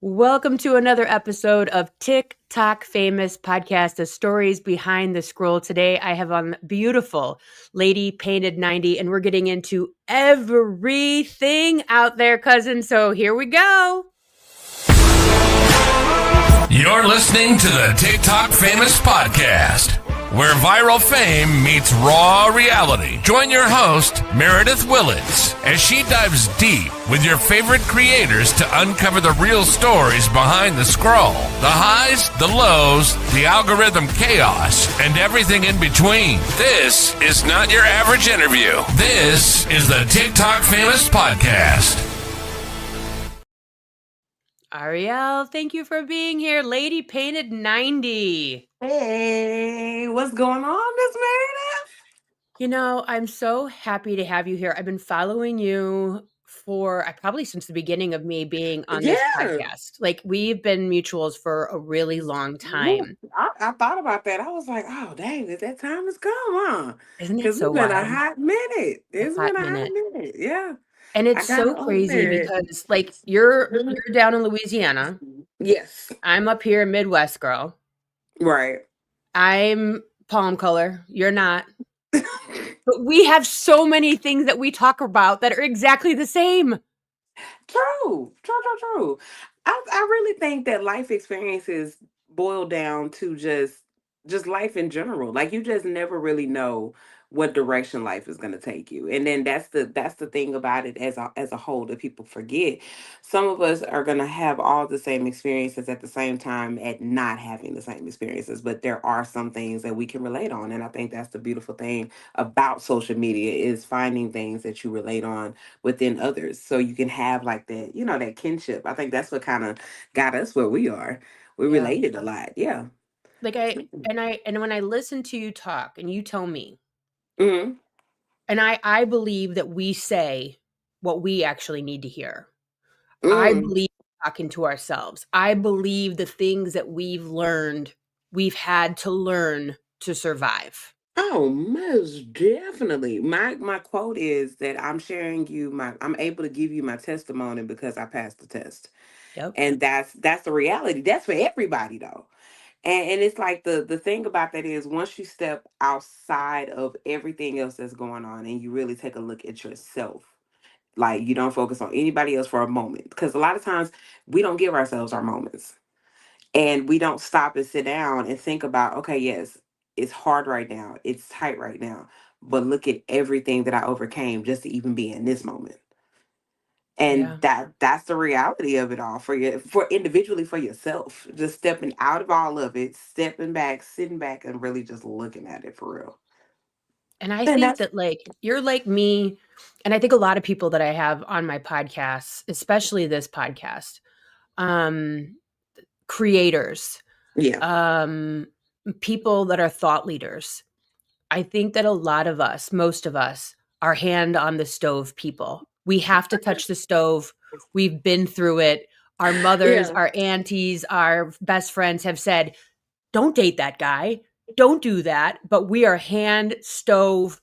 Welcome to another episode of TikTok Famous Podcast, the stories behind the scroll. Today, I have on beautiful Lady Painted 90, and we're getting into everything out there, cousin. So here we go. You're listening to the TikTok Famous Podcast, where viral fame meets raw reality. Join your host, Meredith Willits, as she dives deep with your favorite creators to uncover the real stories behind the scroll, the highs, the lows, the algorithm chaos, and everything in between. This is not your average interview. This is the TikTok Famous Podcast. Ariel, thank you for being here. Lady Painted 90. Hey, what's going on, Miss Meredith? I'm so happy to have you here. I've been following you for probably since the beginning of me being on this podcast. Like, we've been mutuals for a really long time. I thought about that. I was like, oh, dang, that time has come, huh? Isn't it Because so it's been a wild? hot minute. It's hot been a minute. hot minute, yeah. And I it's gotta so own crazy it. because, like, you're down in Louisiana. Yes. I'm up here, Midwest girl. Right. I'm palm color. You're not. But we have so many things that we talk about that are exactly the same. True. I really think that life experiences boil down to just life in general. Like you just never really know what direction life is going to take you. And then that's the thing about it as a whole that people forget. Some of us are going to have all the same experiences at the same time at not having the same experiences, but there are some things that we can relate on, and I think that's the beautiful thing about social media is finding things that you relate on within others so you can have like that that kinship. I think that's what kind of got us where we are. We Yeah. related a lot. Yeah. Like and when I listen to you talk and you tell me, Hmm. and I believe that we say what we actually need to hear. I believe talking to ourselves. I believe the things that we've had to learn to survive. Oh, most definitely. My quote is that I'm able to give you my testimony because I passed the test. Yep. And that's the reality. That's for everybody though. And it's like the thing about that is once you step outside of everything else that's going on and you really take a look at yourself, like you don't focus on anybody else for a moment. Because a lot of times we don't give ourselves our moments. And we don't stop and sit down and think about, okay, yes, it's hard right now. It's tight right now. But look at everything that I overcame just to even be in this moment. Yeah. And that's the reality of it all for individually for yourself. Just stepping out of all of it, stepping back, sitting back and really just looking at it for real. And I And think that's that like you're like me, and I think a lot of people that I have on my podcasts, especially this podcast, creators, yeah. people that are thought leaders. I think that a lot of us, most of us, are hand on the stove people. We have to touch the stove. We've been through it. Our mothers, Yeah. our aunties, our best friends have said, don't date that guy. Don't do that. But we are hand stove.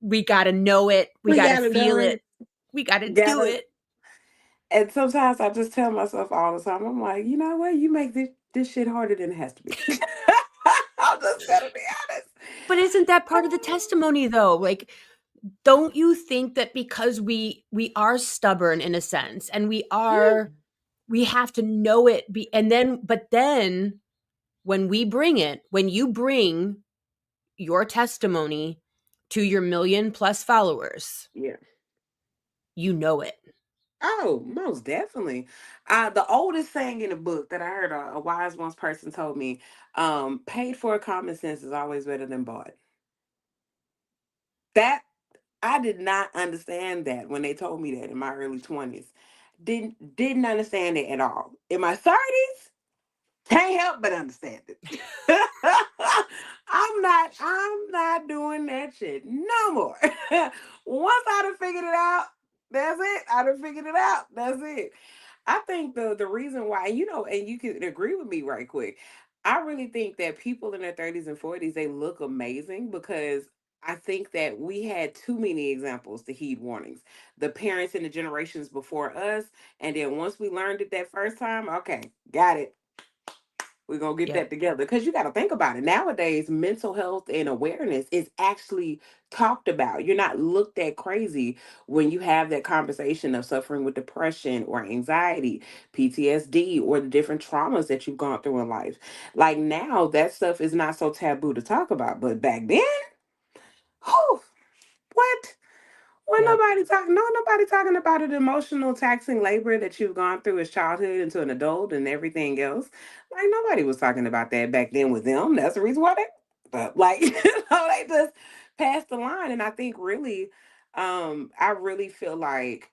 We got to know it. We got to gotta feel do it. it. We got to do Gotta it. and sometimes I just tell myself all the time, I'm like, you know what? You make this shit harder than it has to be. I'm just gonna be honest. But isn't that part of the testimony though? Like, don't you think that because we are stubborn in a sense and Yeah. we have to know it but then when you bring your testimony to your million plus followers, Yeah. you know it. Oh, most definitely. The oldest saying in the book that I heard a wise once person told me, paid for common sense is always better than bought. That I did not understand that when they told me that in my early 20s. Didn't understand it at all. In my 30s, can't help but understand it. I'm not doing that shit no more. Once I done figured it out, that's it. I done figured it out. That's it. I think the reason why, and you can agree with me right quick. I really think that people in their 30s and 40s, they look amazing because I think that we had too many examples to heed warnings. The parents and the generations before us, and then once we learned it that first time, okay, got it. We're gonna get Yep. that together. Because you gotta think about it. Nowadays, mental health and awareness is actually talked about. You're not looked at crazy when you have that conversation of suffering with depression or anxiety, PTSD, or the different traumas that you've gone through in life. Like now, that stuff is not so taboo to talk about. But back then, whew, what? When Yep. nobody talking about the emotional taxing labor that you've gone through as childhood into an adult and everything else. Like nobody was talking about that back then with them. That's the reason why they, but like they just passed the line. And I think really, I really feel like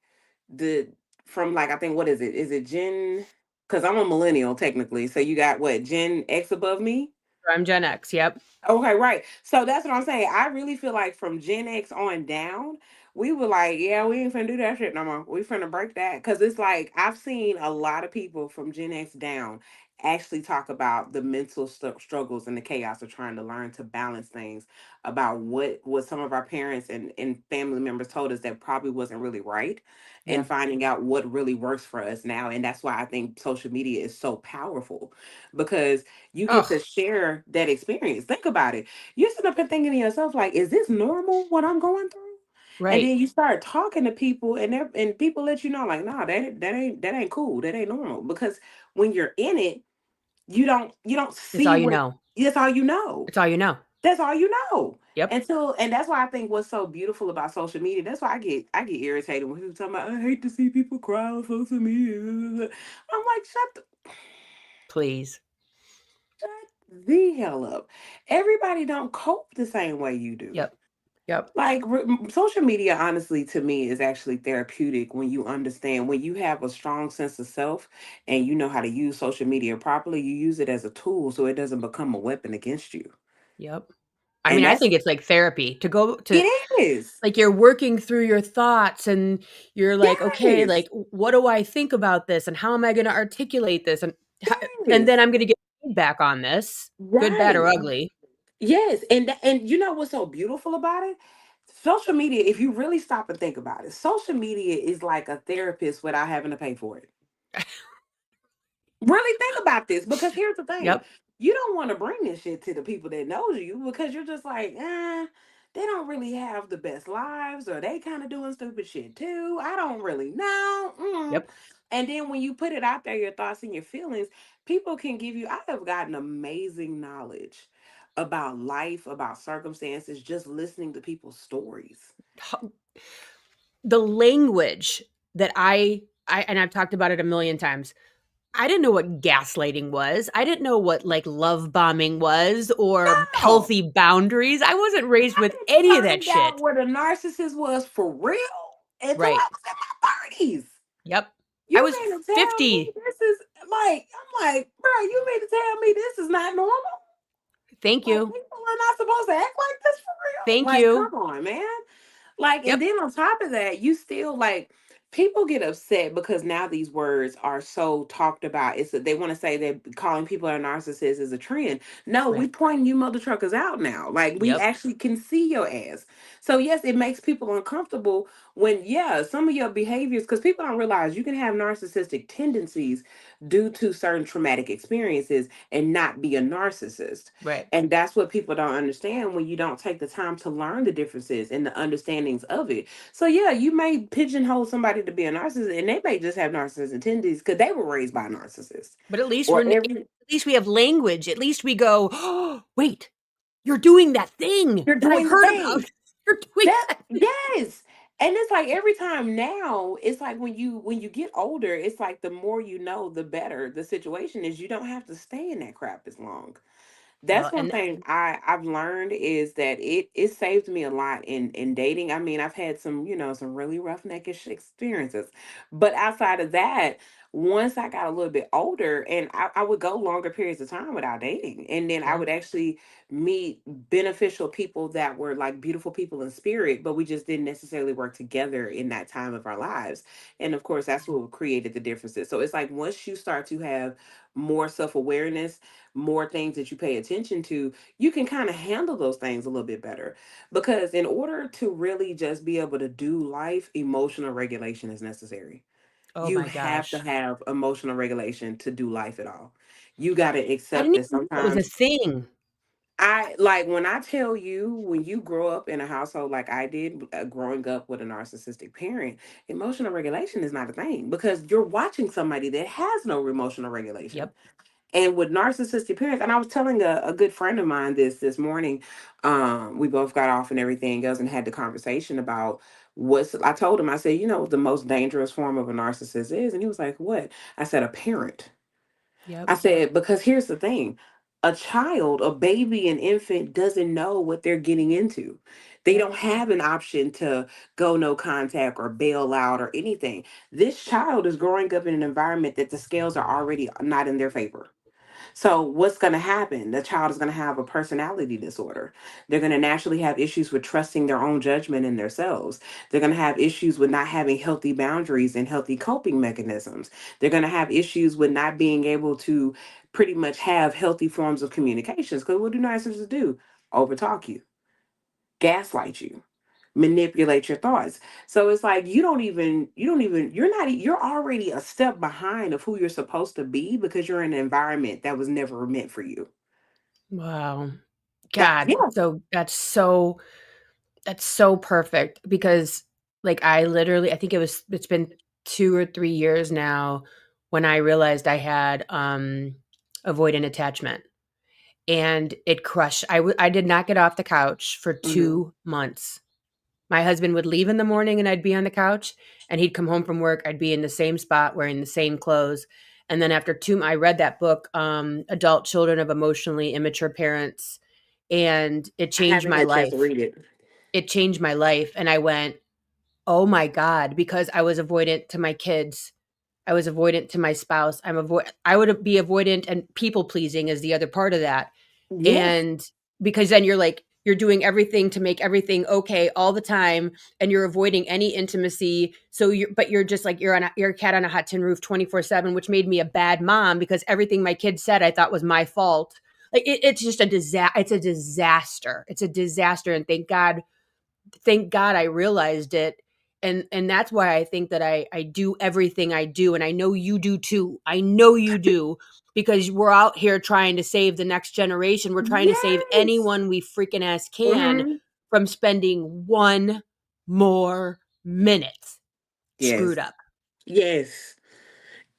the from like I think what is it? Is it Gen? Because I'm a millennial technically. So you got what Gen X above me? I'm Gen X. Yep. Okay, right. So that's what I'm saying. I really feel like from Gen X on down, we were like, yeah, we ain't finna do that shit no more. We finna break that. Cause it's like I've seen a lot of people from Gen X down actually talk about the mental struggles and the chaos of trying to learn to balance things, about what some of our parents and family members told us that probably wasn't really right, Yeah. and finding out what really works for us now. And that's why I think social media is so powerful, because you get to Oh, share that experience. Think about it. You're sitting up and thinking to yourself, like, is this normal what I'm going through? And right. then you start talking to people, and people let you know, like, nah, that ain't cool. That ain't normal. Because when you're in it, you don't It's see all you what, know. that's all you know. It's all you know. That's all you know. Yep. And that's why I think what's so beautiful about social media. That's why I get irritated when people talk about, I hate to see people cry on social media. I'm like, Please. shut the hell up. Everybody don't cope the same way you do. Yep. Yep. Like social media, honestly, to me, is actually therapeutic when you understand, when you have a strong sense of self and you know how to use social media properly, you use it as a tool so it doesn't become a weapon against you. Yep. I And mean, I that's, think it's like therapy to go to, it is. like, you're working through your thoughts and you're like, okay, Yes. like, what do I think about this and how am I going to articulate this, and then Yes. I'm going to get feedback on this, good, bad, or Right. ugly. Yes. And you know what's so beautiful about it? Social media, if you really stop and think about it, social media is like a therapist without having to pay for it. Really think about this, because here's the thing. Yep. You don't want to bring this shit to the people that knows you, because you're just like, they don't really have the best lives, or they kind of doing stupid shit too. I don't really know. Yep. And then when you put it out there, your thoughts and your feelings, people can give you, I have gotten amazing knowledge about life, about circumstances, just listening to people's stories. The language that I and I've talked about it a million times. I didn't know what gaslighting was. I didn't know what like love bombing was or No, healthy boundaries. I wasn't raised with I any of that didn't find out shit. what a narcissist was for real until Right. I was in my 30s. Yep. I You was mean to tell me 50. this is like, I'm like, bro, you mean to tell me this is not normal? Thank Like, you. people are not supposed to act like this for real? Thank Like, you. come on, man. Like, and Yep. then on top of that, you still like, people get upset because now these words are so talked about. It's they want to say that calling people a narcissist is a trend. No, we Right. pointing you mother truckers out now. Like, we Yep. actually can see your ass. So yes, it makes people uncomfortable when, yeah, some of your behaviors, because people don't realize you can have narcissistic tendencies due to certain traumatic experiences and not be a narcissist. Right. And that's what people don't understand when you don't take the time to learn the differences and the understandings of it. So yeah, you may pigeonhole somebody to be a narcissist, and they may just have narcissistic tendencies because they were raised by a narcissist. But at least Or at every least we have language. At least we go, oh, wait, you're doing that thing you're that I've doing the heard about. thing. You're doing That that thing. yes. And it's like every time now, it's like when you get older, it's like the more you know, the better the situation is. You don't have to stay in that crap as long. That's Well, one and thing I've learned, is that it saved me a lot in dating. I mean, I've had some, some really rough neckish experiences. But outside of that, once I got a little bit older, and I would go longer periods of time without dating, and then I Yeah. would actually meet beneficial people that were like beautiful people in spirit, but we just didn't necessarily work together in that time of our lives. And of course, that's what created the differences. So it's like once you start to have more self awareness, more things that you pay attention to, you can kind of handle those things a little bit better. Because in order to really just be able to do life, emotional regulation is necessary. Oh You my have to gosh. have emotional regulation to do life at all. You got to I accept didn't that even know that was a sometimes thing. I like when I tell you, when you grow up in a household like I did, growing up with a narcissistic parent, emotional regulation is not a thing because you're watching somebody that has no emotional regulation. Yep. And with narcissistic parents, and I was telling a good friend of mine this morning, we both got off and everything else and had the conversation about what's, I told him, I said, you know what the most dangerous form of a narcissist is? And he was like, what? I said, a parent. Yep. I said, because here's the thing, a child, a baby, an infant doesn't know what they're getting into. They Yep. don't have an option to go no contact or bail out or anything. This child is growing up in an environment that the scales are already not in their favor. So, what's going to happen? The child is going to have a personality disorder. They're going to naturally have issues with trusting their own judgment in themselves. They're going to have issues with not having healthy boundaries and healthy coping mechanisms. They're going to have issues with not being able to pretty much have healthy forms of communications. Because what do narcissists do? Overtalk you, gaslight you, manipulate your thoughts. So it's like you're already a step behind of who you're supposed to be because you're in an environment that was never meant for you. Wow. That God, yeah. that's so perfect because like I literally I think it's been 2 or 3 years now when I realized I had avoidant attachment and it crushed. I did not get off the couch for Hmm. 2 months. My husband would leave in the morning and I'd be on the couch and he'd come home from work. I'd be in the same spot wearing the same clothes. And then after I read that book, Adult Children of Emotionally Immature Parents, and it I changed haven't my had a chance to life. read it. It changed my life. And I went, oh my God, because I was avoidant to my kids. I was avoidant to my spouse. I would be avoidant and people pleasing is the other part of that. Yes. And because then you're doing everything to make everything okay all the time and you're avoiding any intimacy. So you're just like you're a cat on a hot tin roof 24/7, which made me a bad mom because everything my kids said I thought was my fault. Like it's just a disaster. It's a disaster. It's a disaster. And thank God I realized it. And that's why I think that I do everything I do. And I know you do too. I know you do because we're out here trying to save the next generation. We're trying to save Yes. anyone we freaking ass can Hmm. from spending one more minute Yes. screwed up. Yes.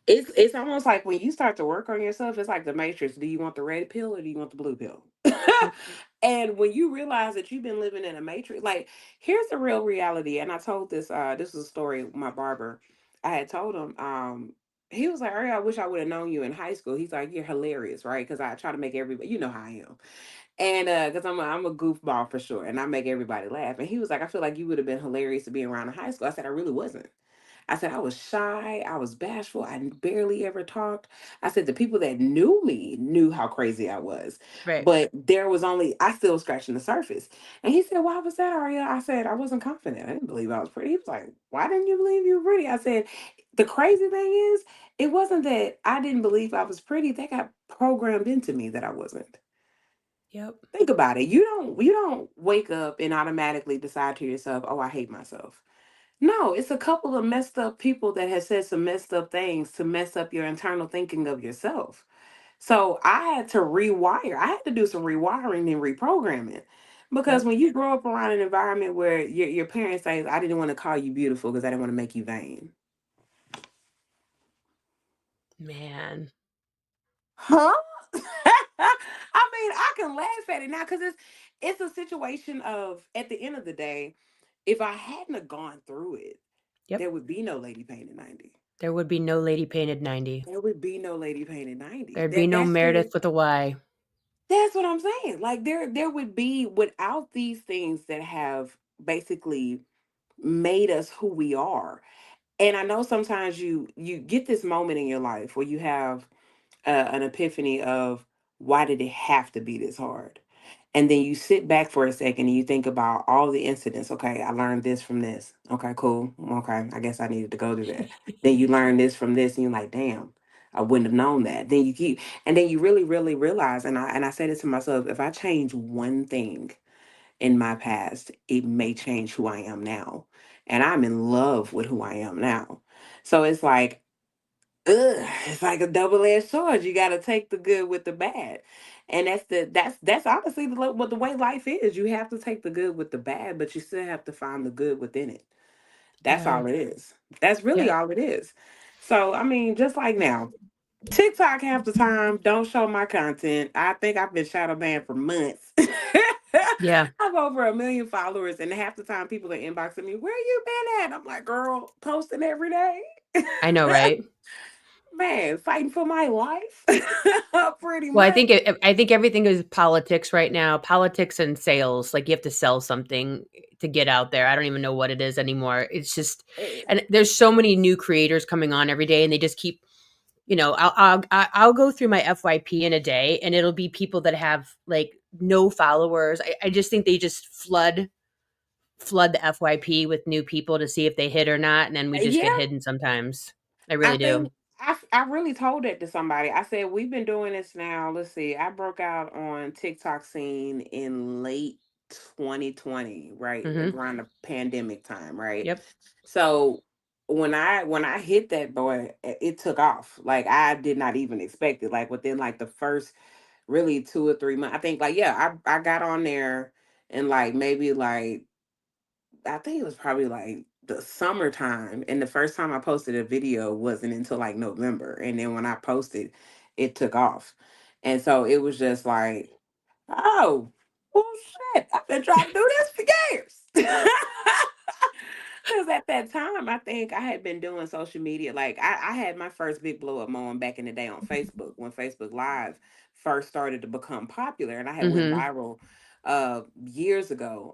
It's almost like when you start to work on yourself, it's like the matrix. Do you want the red pill or do you want the blue pill? Yep. And when you realize that you've been living in a matrix, like here's the real reality. And I told this was a story with my barber. I had told him, he was like, Ari, I wish I would have known you in high school. He's like, you're hilarious, right? Because I try to make everybody, you know how I am. And because I'm a goofball for sure, and I make everybody laugh. And he was like, I feel like you would have been hilarious to be around in high school. I said, I really wasn't. I said, I was shy, I was bashful, I barely ever talked. I said, the people that knew me knew how crazy I was. Right. But there was only, I still was scratching the surface. And he said, why was that, Aria? I said, I wasn't confident. I didn't believe I was pretty. He was like, why didn't you believe you were pretty? I said, the crazy thing is, it wasn't that I didn't believe I was pretty. They got programmed into me that I wasn't. Yep. Think about it. You don't wake up and automatically decide to yourself, oh, I hate myself. No, it's a couple of messed up people that have said some messed up things to mess up your internal thinking of yourself. So I had to rewire. I had to do some rewiring and reprogramming. Because Yep. when you grow up around an environment where your parents say, I didn't want to call you beautiful because I didn't want to make you vain. Man. Huh? I mean, I can laugh at it now because it's a situation of at the end of the day, if I hadn't have gone through it, Yep. there would be no Lady Painted 90. There would be no Lady Painted 90. There would be no Lady Painted 90. There'd be no Meredith with a Y. That's what I'm saying. Like there would be without these things that have basically made us who we are. And I know sometimes you get this moment in your life where you have an epiphany of, why did it have to be this hard? And then you sit back for a second and you think about all the incidents. Okay, I learned this from this. Okay, cool. Okay, I guess I needed to go through that. Then you learn this from this, and you're like, damn, I wouldn't have known that. Then you keep, and then you really, really realize. And I said it to myself: if I change one thing in my past, it may change who I am now. And I'm in love with who I am now. So it's like, ugh, it's like a double-edged sword. You got to take the good with the bad, and that's honestly what the way life is. You have to take the good with the bad, but you still have to find the good within it. That's Yeah. all it is. That's really Yeah. all it is. So I mean, just like now, TikTok half the time don't show my content. I think I've been shadow banned for months. Yeah. I've over 1 million followers, and half the time people are inboxing me, "Where you been at?" I'm like, "Girl, posting every day." I know, right? Man, fighting for my life. Pretty Well, much. I think everything is politics right now, politics and sales. Like you have to sell something to get out there. I don't even know what it is anymore. It's just, Eh, and there's so many new creators coming on every day, and they just keep, I'll go through my FYP in a day, and it'll be people that have like no followers. I just think they just flood the FYP with new people to see if they hit or not, and then we just get Yeah, hidden sometimes. I I really do. think I really told that to somebody. I said, we've been doing this now. Let's see. I broke out on TikTok scene in late 2020, right? Hmm. Around the pandemic time, right? Yep. So when I hit that, boy, it took off. Like I did not even expect it. Like within like the first really 2 or 3 months, I think, like, yeah, I got on there and like maybe like, I think it was probably like the summertime. And the first time I posted a video wasn't until like November. And then when I posted, it took off. And so it was just like, oh, well, shit, I've been trying to do this for years. Because at that time, I think I had been doing social media. Like I had my first big blow up moment back in the day on Facebook when Facebook Live first started to become popular, and I had went Hmm. viral years ago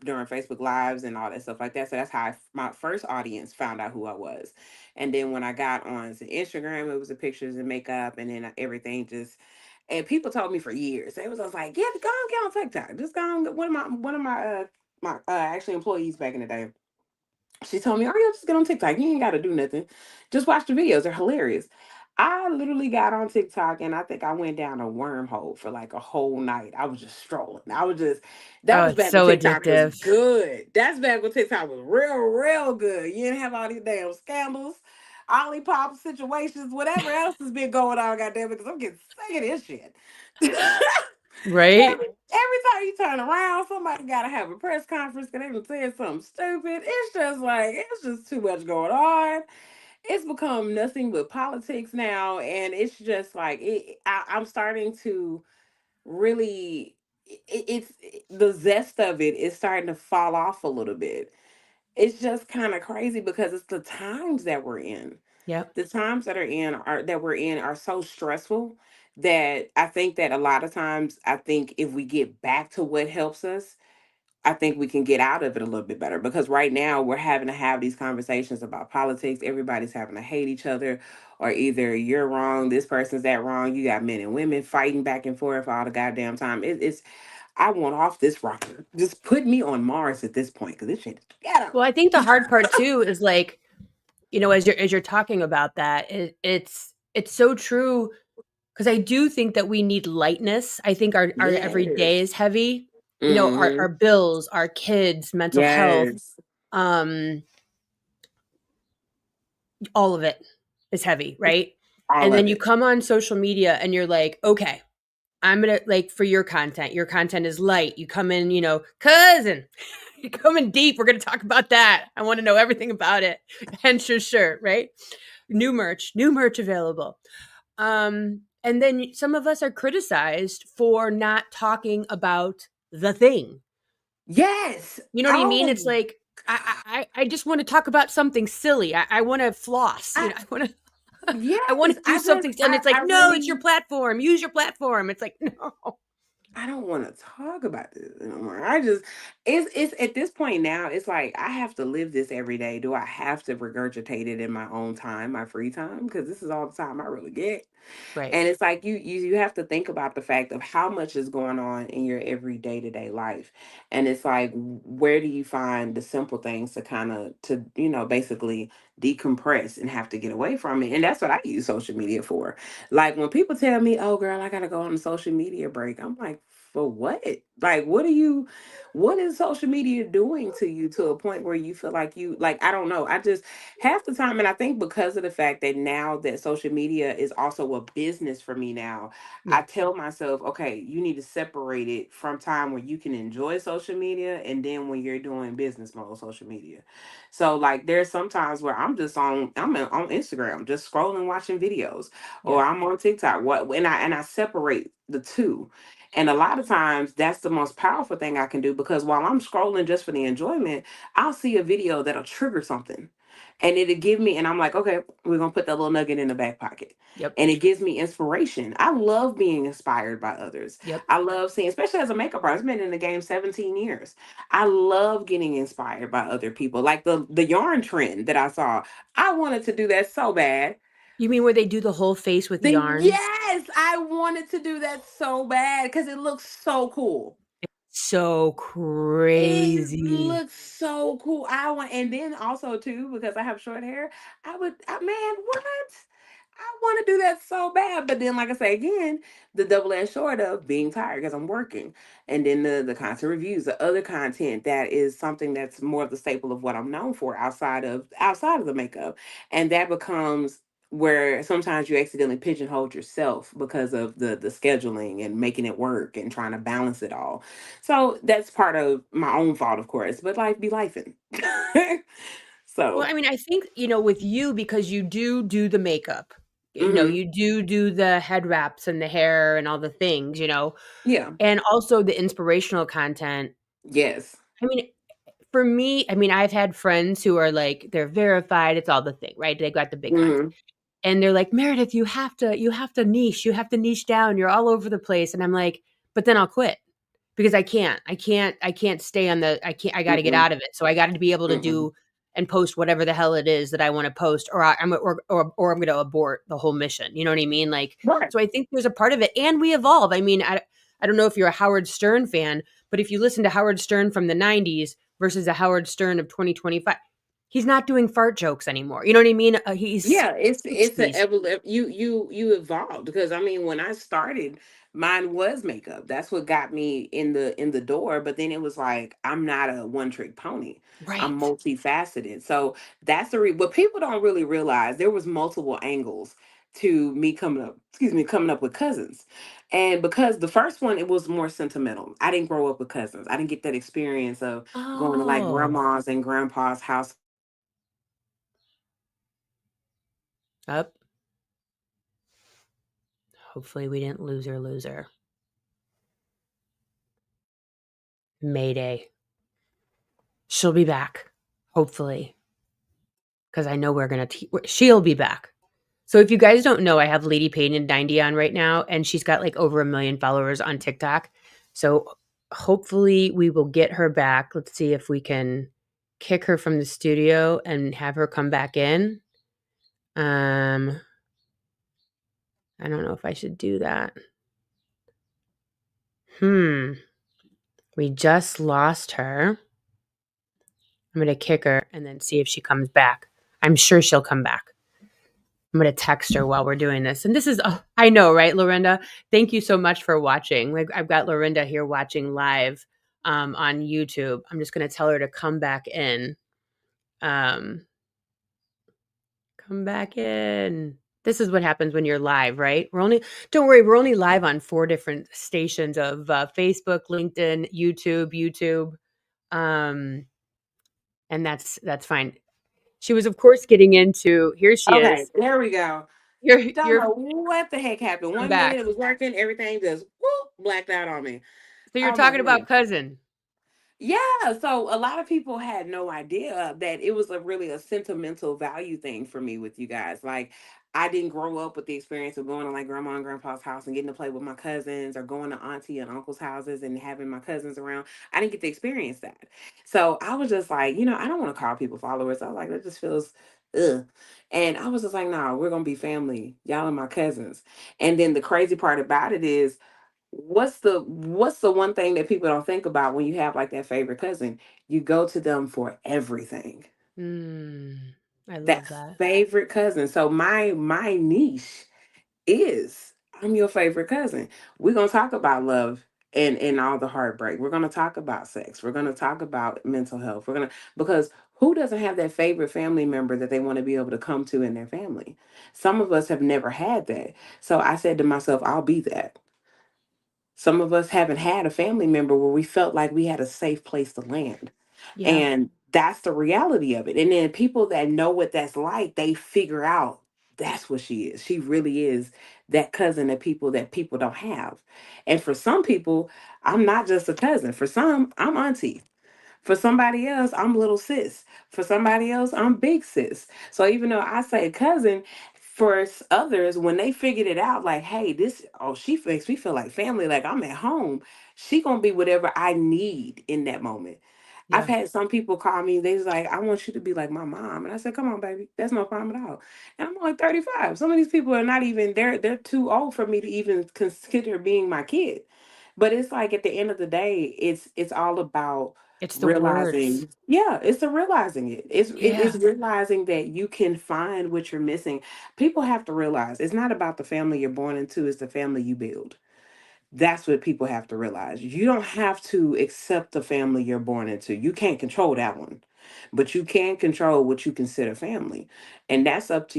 during Facebook Lives and all that stuff like that. So that's how my first audience found out who I was. And then when I got on to Instagram, it was the pictures and makeup, and then everything just. And people told me for years, they was just like, "Yeah, go on, get on TikTok. Just go on." One of my actually employees back in the day, she told me, "Oh, yeah, just get on TikTok. You ain't got to do nothing. Just watch the videos. They're hilarious." I literally got on TikTok and I think I went down a wormhole for like a whole night. I was just strolling. That Oh, was it's back when so TikTok was addictive. good. That's back when TikTok was real, real good. You didn't have all these damn scandals, Olipop situations, whatever else has been going on, goddamn it, because I'm getting sick of this shit. Right? Every time you turn around, somebody got to have a press conference because they done said something stupid. It's just like, it's just too much going on. It's become nothing but politics now. And it's just like, I'm starting to really, it's the zest of it is starting to fall off a little bit. It's just kind of crazy because it's the times that we're in. Yep. The times that we're in are so stressful that I think that a lot of times, I think if we get back to what helps us, I think we can get out of it a little bit better, because right now we're having to have these conversations about politics. Everybody's having to hate each other, or either you're wrong, this person's that wrong. You got men and women fighting back and forth all the goddamn time. It's I want off this rocker. Just put me on Mars at this point because this shit is ghetto. Well, I think the hard part too is like, as you're talking about that, it's so true because I do think that we need lightness. I think our every day Yes. is heavy. Our Hmm. bills, our kids, mental health, Yes. um, all of it is heavy, right? All And then of you it. come on social media and you're like, okay, I'm gonna like for your content. Your content is light. You come in, cousin, you're coming deep. We're gonna talk about that. I want to know everything about it. Hence your shirt, right? New merch available. And then some of us are criticized for not talking about the thing. Yes. You know what I mean? It's Oh like God. I just want to talk about something silly. I want to floss. I I want to I want yes. to do something, and it's like, I no, it's your really platform. Use your platform. It's like, no. I don't want to talk about this anymore. It's at this point now, it's like I have to live this every day. Do I have to regurgitate it in my own time, my free time? Because this is all the time I really get. Right. And it's like you have to think about the fact of how much is going on in your every day-to-day life. And it's like, where do you find the simple things to kind of to, basically decompress and have to get away from it. And that's what I use social media for. Like when people tell me, "Oh girl, I got to go on a social media break." I'm like, "For what? Like what is social media doing to you to a point where you feel like you like I don't know. I just half the time, and I think because of the fact that now that social media is also a business for me now, I Yeah. tell myself, okay, you need to separate it from time where you can enjoy social media and then when you're doing business mode social media. So like there's sometimes where I'm on Instagram just scrolling watching videos, or Yep. I'm on TikTok, what and I separate the two. And a lot of times that's the most powerful thing I can do, because while I'm scrolling just for the enjoyment, I'll see a video that'll trigger something. And it'll give me, and I'm like, okay, we're gonna put that little nugget in the back pocket. Yep. And it gives me inspiration. I love being inspired by others. Yep. I love seeing, especially as a makeup artist, I've been in the game 17 years. I love getting inspired by other people. Like the yarn trend that I saw. I wanted to do that so bad. You mean where they do the whole face with yarn? Yes, I wanted to do that so bad because it looks so cool. So It crazy. looks so cool. I want, and then also too, because I have short hair, man, what? I want to do that so bad. But then, like I say again, the double-edged sword of being tired because I'm working. And then the content reviews, the other content that is something that's more of the staple of what I'm known for outside of the makeup. And that becomes where sometimes you accidentally pigeonhole yourself because of the scheduling and making it work and trying to balance it all. So that's part of my own fault, of course, but life be lifing. Well, So, I mean, I think, with you, because you do the makeup, mhm, you do the head wraps and the hair and all the things, yeah, and also the inspirational content. yes, I mean, for me, I mean, I've had friends who are like, they're verified, it's all the thing, right? They got the big content. hmm, And they're like, "Meredith, you have to niche down. You're all over the place." And I'm like, "But then I'll quit." Because I can't stay on the I can't I gotta get mm-mm, out of it. So I gotta be able to mm-mm. do and post whatever the hell it is that I wanna post, or I'm gonna abort the whole mission, you know what I mean? Like, Right. so I think there's a part of it, and we evolve. I mean, I don't know if you're a Howard Stern fan, but if you listen to Howard Stern from the '90s versus a Howard Stern of 2025, he's not doing fart jokes anymore, you know what I mean? He's Yeah, it's an 60s. evolution. You evolved, because I mean, when I started, mine was makeup. That's what got me in the door. But then it was like I'm not a one trick pony. I'm Right. multifaceted. So that's what people don't really realize. There was multiple angles to me coming up with cousins, and because the first one, it was more sentimental. I didn't grow up with cousins. I didn't get that experience of going to like Oh. grandma's and grandpa's house. Up. Hopefully we didn't lose her. Mayday. She'll be back, hopefully, because I know she'll be back. So if you guys don't know, I have Lady Payne and 90 on right now, and she's got like over 1 million followers on TikTok. So hopefully we will get her back. Let's see if we can kick her from the studio and have her come back in. Um, I don't know if I should do that. We just lost her. I'm gonna kick her and then see if she comes back. I'm sure she'll come back. I'm gonna text her while we're doing this. And this is, I know, right, Lorinda? Thank you so much for watching. Like, I've got Lorinda here watching live on YouTube. I'm just gonna tell her to come back in. Um, Come back in. This is what happens when you're live, right? Don't worry, we're only live on 4 different stations of Facebook, LinkedIn, YouTube. Um, and that's fine. She was, of course, getting into. Here she Okay, is. there we go. Don't You're know what the heck happened. I'm 1 minute back. it was working, everything just whoop, blacked out on me. So you're Oh my talking about goodness. cousin. Yeah, so a lot of people had no idea that it was a really a sentimental value thing for me with you guys. Like I didn't grow up with the experience of going to like grandma and grandpa's house and getting to play with my cousins, or going to auntie and uncle's houses and having my cousins around. I didn't get to experience that. So I was just like, I don't want to call people followers. I was like, that just feels ugh. And I was just like, no, we're gonna be family. Y'all are my cousins. And then the crazy part about it is, what's the one thing that people don't think about when you have like that favorite cousin? You go to them for everything. Mm, I That love that. favorite cousin. So my niche is, I'm your favorite cousin. We're gonna talk about love and all the heartbreak. We're gonna talk about sex. We're gonna talk about mental health. Because who doesn't have that favorite family member that they want to be able to come to in their family? Some of us have never had that. So I said to myself, I'll be that. Some of us haven't had a family member where we felt like we had a safe place to land. Yeah. And that's the reality of it. And then people that know what that's like, they figure out that's what she is. She really is that cousin that people don't have. And for some people, I'm not just a cousin. For some, I'm auntie. For somebody else, I'm little sis. For somebody else, I'm big sis. So even though I say cousin, for others, when they figured it out, like, hey, she makes me feel like family, like I'm at home. She gonna be whatever I need in that moment. I've Yeah. had some people call me, they was like, I want you to be like my mom. And I said, come on, baby, that's no problem at all. And I'm only 35. Some of these people are not even, they're too old for me to even consider being my kid. But it's like at the end of the day, it's all about It's the words. realizing, yeah, it's the realizing it. It's Yeah. realizing that you can find what you're missing. People have to realize it's not about the family you're born into, it's the family you build. That's what people have to realize. You don't have to accept the family you're born into. You can't control that one. But you can control what you consider family. And that's up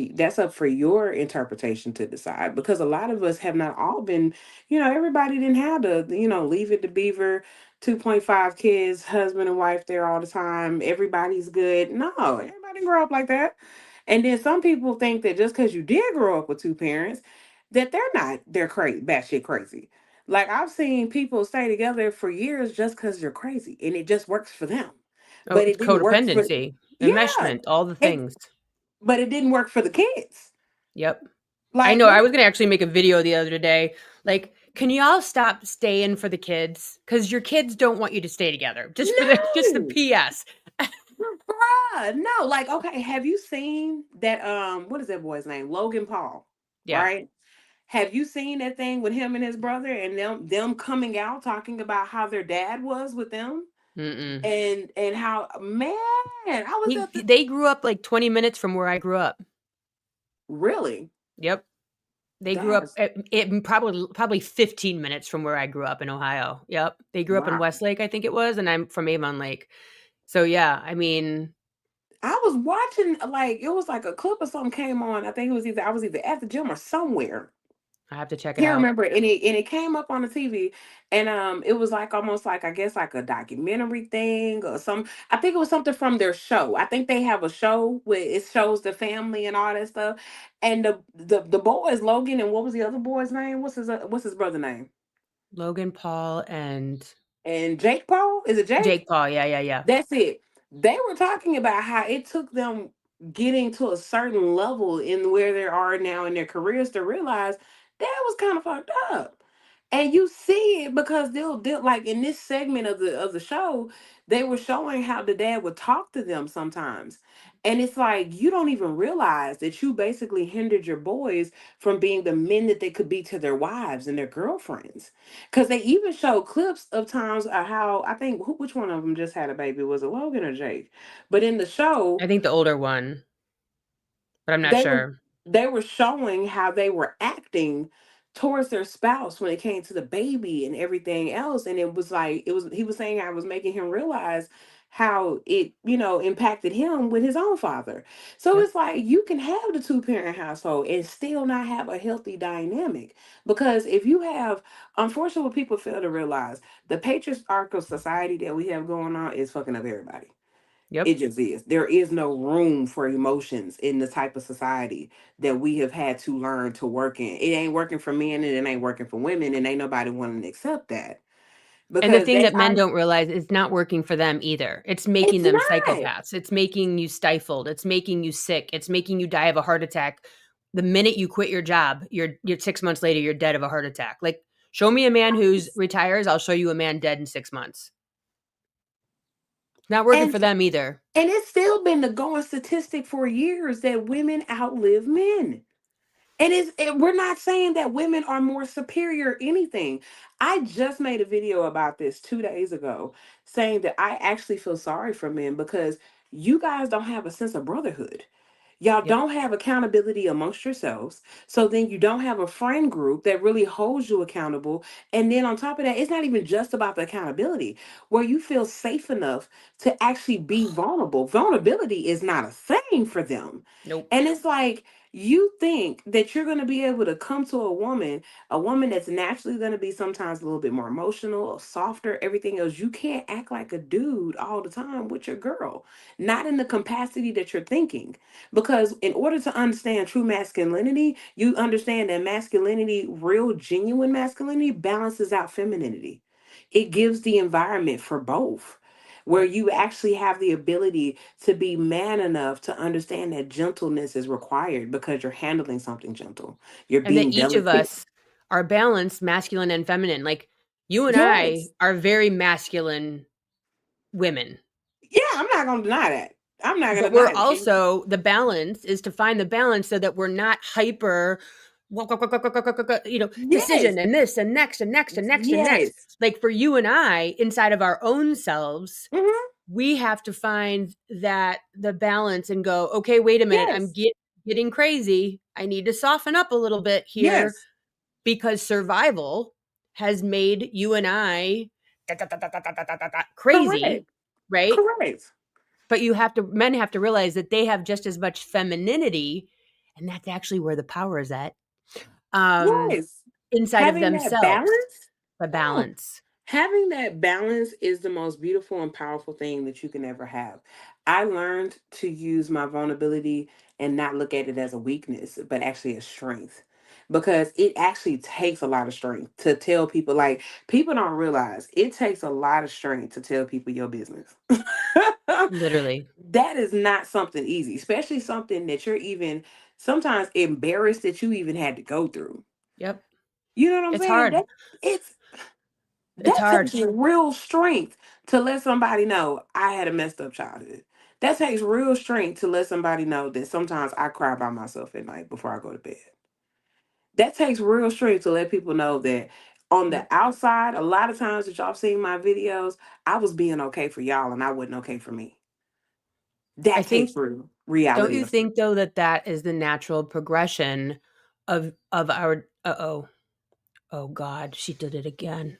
for your interpretation to decide, because a lot of us have not all been, everybody didn't have to, leave it to beaver, 2.5 kids, husband and wife there all the time. Everybody's good. No, everybody didn't grow up like that. And then some people think that just because you did grow up with two parents, that they're crazy, batshit crazy. Like I've seen people stay together for years just because you're crazy and it just works for them. Oh, But it didn't work for, codependency, yeah, enmeshment, all the it, things. but it didn't work for the kids. Yep. I Like know. what? I was gonna actually make a video the other day. Like, can y'all stop staying for the kids? Because your kids don't want you to stay together. Just the No, PS. bruh, no. Like, okay, have you seen that? What is that boy's name? Logan Paul, Yeah. right? Have you seen that thing with him and his brother and them coming out talking about how their dad was with them? Mm-mm. And how, man, I was at the, They grew up like 20 minutes from where I grew up. really, Yep. They grew up that's at probably 15 minutes from where I grew up in Ohio. Yep. They grew up in wow. Westlake, I think it was, and I'm from Avon Lake. So yeah, I mean, I was watching, like, it was like a clip or something came on. I think I was either at the gym or somewhere. I have to check it Can't out. remember, and it came up on the TV, and it was like almost like, I guess, like a documentary thing or some. I think it was something from their show. I think they have a show where it shows the family and all that stuff. And the boys, Logan, and what was the other boy's name? What's his brother name? Logan Paul and And Jake Paul? Is it Jake? Jake Paul. Yeah, yeah, yeah. That's it. They were talking about how it took them getting to a certain level in where they are now in their careers to realize that was kind of fucked up. And you see it because they'll like in this segment of the show, they were showing how the dad would talk to them sometimes. And it's like you don't even realize that you basically hindered your boys from being the men that they could be to their wives and their girlfriends. Because they even show clips of times of how, I think, which one of them just had a baby? Was it Logan or Jake? But in the show, I think the older one, but I'm not they were sure. they were showing how they were acting towards their spouse when it came to the baby and everything else. And it was like, he was saying, I was making him realize how it, impacted him with his own father. So Yep. it's like you can have the two-parent household and still not have a healthy dynamic. Because if you have, unfortunately, what people fail to realize, the patriarchal society that we have going on is fucking up everybody. Yep. It just is. There is no room for emotions in the type of society that we have had to learn to work in. It ain't working for men and it ain't working for women, and ain't nobody wanting to accept that. And the Because thing that that men I don't realize is not working for them either. It's making it's them not. psychopaths. It's making you stifled. It's making you sick. It's making you die of a heart attack the minute you quit your job, you're 6 months later, you're dead of a heart attack. Like, show me a man who's retires, I'll show you a man dead in 6 months. Not working And for them either. and it's still been the going statistic for years that women outlive men. We're not saying that women are more superior or anything. I just made a video about this 2 days ago saying that I actually feel sorry for men because you guys don't have a sense of brotherhood. Y'all Yep. don't have accountability amongst yourselves. So then you don't have a friend group that really holds you accountable. And then on top of that, it's not even just about the accountability, where you feel safe enough to actually be vulnerable. Vulnerability is not a thing for them. Nope. And it's like, you think that you're going to be able to come to a woman that's naturally going to be sometimes a little bit more emotional or softer, everything else. You can't act like a dude all the time with your girl, not in the capacity that you're thinking. Because in order to understand true masculinity, you understand that masculinity, real, genuine masculinity, balances out femininity. It gives the environment for both, where Yep. you actually have the ability to be man enough to understand that gentleness is required because you're handling something gentle. You're And that being each of delicate. us are balanced, masculine and feminine. Like, you and I Yes. are very masculine women. Yeah, I'm not going to deny that. I'm not going to But we're deny that. also, the balance is to find the balance so that we're not hyper, Yes. decision and this and next and next and next and next. Yes. Like, for you and I, inside of our own selves, Hmm. we have to find that the balance and go, okay, wait a minute, I'm Yes. getting crazy. I need to soften up a little bit here Yes. because survival has made you and I crazy, Correct. right? Correct. But men have to realize that they have just as much femininity, and that's actually where the power is at, um, Yes. inside of Having that themselves, balance. the Yeah. balance. Having that balance is the most beautiful and powerful thing that you can ever have. I learned to use my vulnerability and not look at it as a weakness, but actually a strength. Because it actually takes a lot of strength to tell people, like, people don't realize it takes a lot of strength to tell people your business. Literally. That is not something easy, especially something that you're even sometimes embarrassed that you even had to go through. Yep. You know what I'm It's saying? hard. It's It's that hard. takes real strength to let somebody know I had a messed up childhood. That takes real strength to let somebody know that sometimes I cry by myself at night before I go to bed. That takes real strength to let people know that on the Yep. outside, a lot of times that y'all seen my videos, I was being okay for y'all and I wasn't okay for me. I That think, takes real don't reality you of strength. think though that that is the natural progression of our, oh God, she did it again.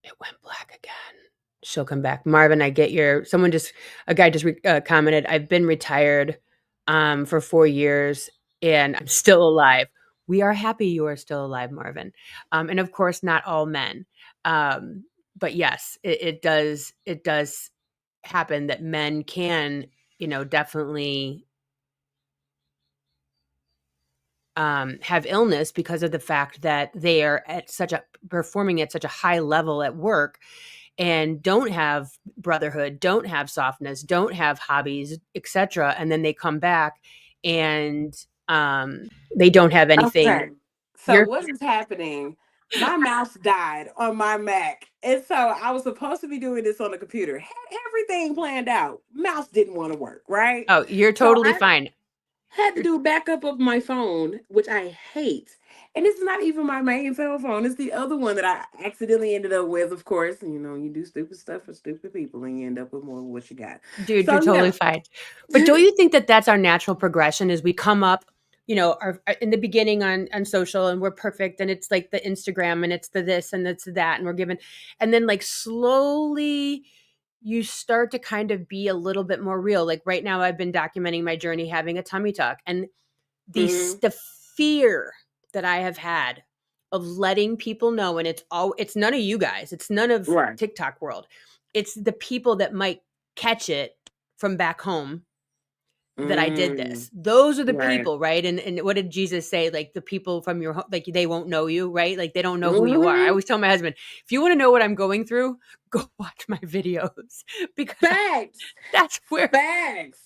It went black again. She'll come back. Marvin, I get a guy just commented, I've been retired for 4 years and I'm still alive. We are happy you are still alive, Marvin. And of course, not all men. Um, but yes, it does happen that men can, definitely have illness because of the fact that they are performing at such a high level at work and don't have brotherhood, don't have softness, don't have hobbies, etc. And then they come back and they don't have anything. Okay. So You're what is happening? My mouse died on my Mac. And so I was supposed to be doing this on the computer. Had everything planned out. Mouse didn't want to work, right? you're So totally I fine. had to do backup of my phone, which I hate. And it's not even my main cell phone. It's the other one that I accidentally ended up with, of course. You know, you do stupid stuff for stupid people and you end up with more of what you got. Dude, you're So totally yeah. fine. But don't you think that that's our natural progression as we come up, in the beginning on social and we're perfect and it's like the Instagram and it's the this and it's that and we're given, and then like slowly you start to kind of be a little bit more real. Like right now I've been documenting my journey having a tummy tuck, and Hmm. the fear that I have had of letting people know, and it's none of you guys, it's none of Right. TikTok world. It's the people that might catch it from back home that I did Mm, this. Those are the right. people, right? And what did Jesus say? Like the people from your home, like they won't know you, right? Like they don't know who you are. I Hmm. always tell my husband, if you want to know what I'm going through, go watch my videos because Facts. that's where Facts.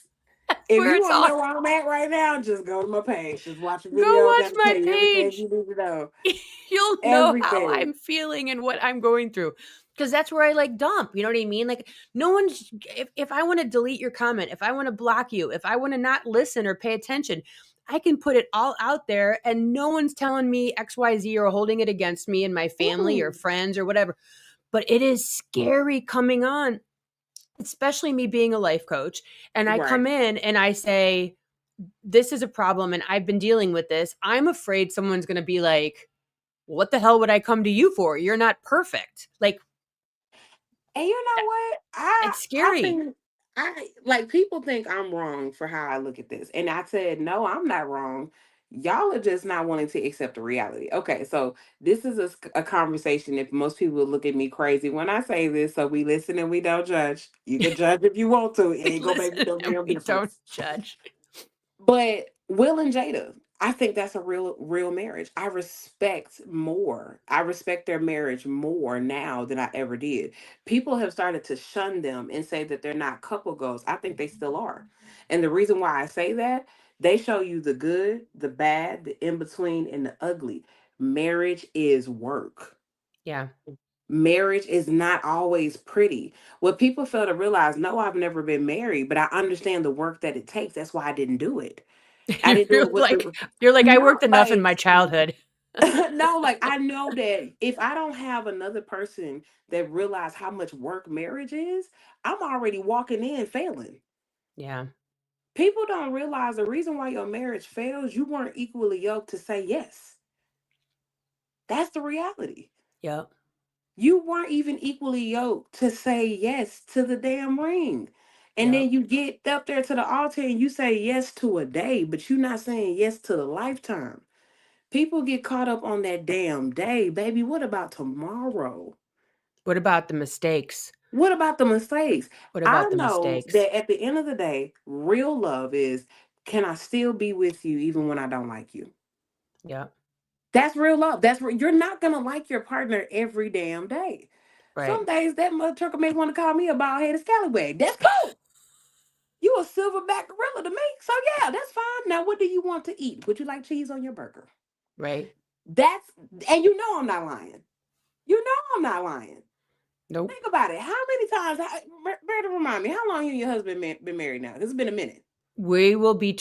If where you it's want to all know where I'm at right now, just go to my page. Just watch a go video. watch That'll my tell you everything page. you need to know. You'll know how Everything. I'm feeling and what I'm going through. Because that's where I like dump. You know what I mean? Like, no one's, if I want to delete your comment, if I want to block you, if I want to not listen or pay attention, I can put it all out there and no one's telling me XYZ or holding it against me and my family or Mm-mm. friends or whatever. But it is scary coming on, especially me being a life coach. And I Right. come in and I say, this is a problem and I've been dealing with this. I'm afraid someone's going to be like, what the hell would I come to you for? You're not perfect. Like, And you know what? I it's I scary. think I like people think I'm wrong for how I look at this. And I said, no, I'm not wrong. Y'all are just not wanting to accept the reality. Okay, so this is a conversation. If most people would look at me crazy when I say this, so we listen and we don't judge. You can judge if you want to. It We ain't gonna make listen no and damn we don't difference. judge. But Will and Jada, I think that's a real marriage. I respect more. I respect their marriage more now than I ever did. People have started to shun them and say that they're not couple goals. I think they still are. And the reason why I say that, they show you the good, the bad, the in between, and the ugly. Marriage is work. Yeah. Marriage is not always pretty. What people fail to realize, no, I've never been married, but I understand the work that it takes. That's why I didn't do it. I didn't do you're it with like, the you're like, I no, worked enough in like my childhood. no, like I know that if I don't have another person that realize how much work marriage is, I'm already walking in failing. Yeah. People don't realize the reason why your marriage fails, you weren't equally yoked to say yes. That's the reality. Yep. You weren't even equally yoked to say yes to the damn ring. And Yep. then you get up there to the altar and you say yes to a day, but you're not saying yes to the lifetime. People get caught up on that damn day, baby. What about tomorrow? What about the mistakes? What about the mistakes? What I about the know mistakes? that at the end of the day, real love is, can I still be with you even when I don't like you? Yep. That's real love. That's real. You're not gonna like your partner every damn day. Some Right. days that mother trucker may want to call me a bald headed scallywag. That's cool. You a silverback gorilla to me. So yeah, that's fine. Now what do you want to eat? Would you like cheese on your burger? Right. That's and you know I'm not lying. You know I'm not lying. Nope. Think about it. How many times? Better remind me. How long you and your husband been married now? 'Cause it's been a minute. We'll be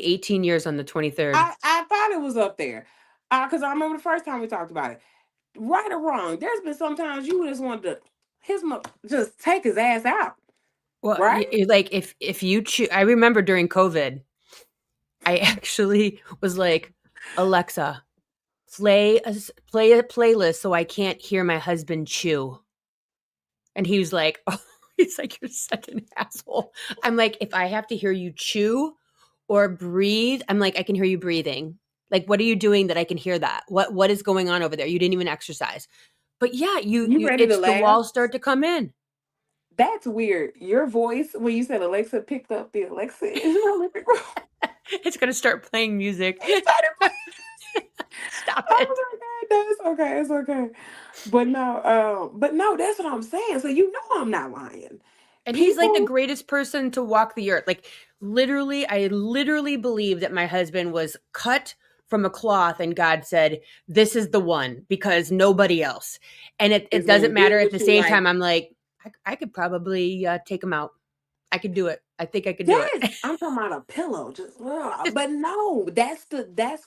18 years on the 23rd. I thought it was up there, because I remember the first time we talked about it. Right or wrong, there's been sometimes you just wanted to just take his ass out, Well, right? like if you choose, I remember during COVID, I actually was like, Alexa, play a playlist so I can't hear my husband chew. And he was like, oh, he's like, you're such an asshole. I'm like, if I have to hear you chew or breathe, I'm like, I can hear you breathing. Like, what are you doing that I can hear that? What is going on over there? You didn't even exercise. But yeah, You ready to it's the laugh? walls start to come in. That's weird. Your voice when you said Alexa picked up the Alexa in my living room. It's gonna start playing music. It started playing. Stop I it. was like, no, it's okay, it's okay. But no, that's what I'm saying. So you know I'm not lying. And he's like the People, greatest person to walk the earth. Like literally, I literally believe that my husband was cut from a cloth and God said, this is the one because nobody else. And it is gonna doesn't deal matter at with the you same like time. I'm like, I could probably take him out. I could do it. I think I could do it. yes, I'm talking about a pillow. Just but no, that's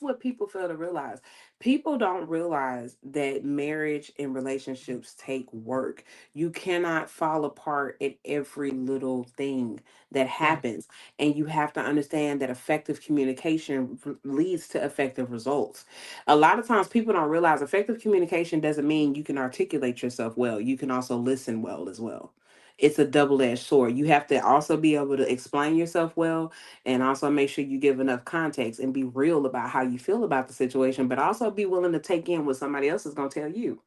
what people fail to realize. People don't realize that marriage and relationships take work. You cannot fall apart at every little thing that Yeah. happens, and you have to understand that effective communication leads to effective results. A lot of times, people don't realize effective communication doesn't mean you can articulate yourself well. You can also listen well as well. It's a double-edged sword. You have to also be able to explain yourself well and also make sure you give enough context and be real about how you feel about the situation, but also be willing to take in what somebody else is going to tell you.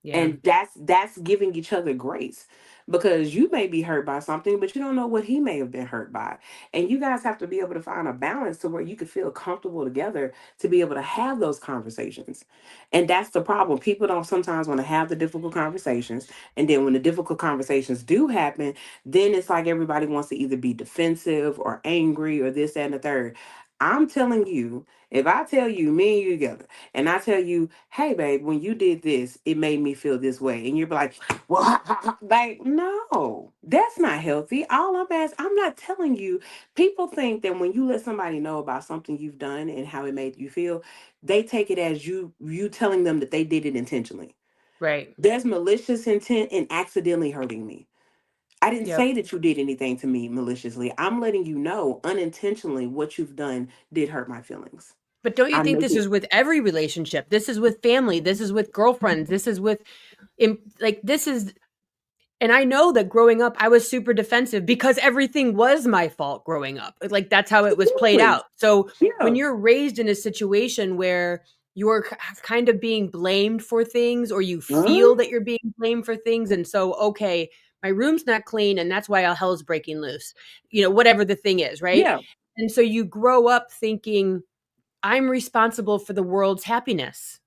Yeah. And that's giving each other grace, because you may be hurt by something, but you don't know what he may have been hurt by. And you guys have to be able to find a balance to where you can feel comfortable together to be able to have those conversations. And that's the problem. People don't sometimes want to have the difficult conversations. And then when the difficult conversations do happen, then it's like everybody wants to either be defensive or angry or this, that, and the third. I'm telling you, if I tell you, me and you together, and I tell you, hey, babe, when you did this, it made me feel this way. And you're like, well, like, no, that's not healthy. All I'm asking, I'm not telling you. People think that when you let somebody know about something you've done and how it made you feel, they take it as you telling them that they did it intentionally. Right. There's malicious intent in accidentally hurting me. I didn't Yep. say that you did anything to me maliciously. I'm letting you know unintentionally what you've done did hurt my feelings. But don't you I'm think this making is with every relationship? This is with family. This is with girlfriends. This is with, like, this is, and I know that growing up, I was super defensive because everything was my fault growing up. Like, that's how it was played exactly. out. So when Yeah. you're raised in a situation where you're kind of being blamed for things, or you feel that Mhm. you're being blamed for things, and so, okay, my room's not clean and that's why all hell's breaking loose, whatever the thing is, right? Yeah. And so you grow up thinking, I'm responsible for the world's happiness.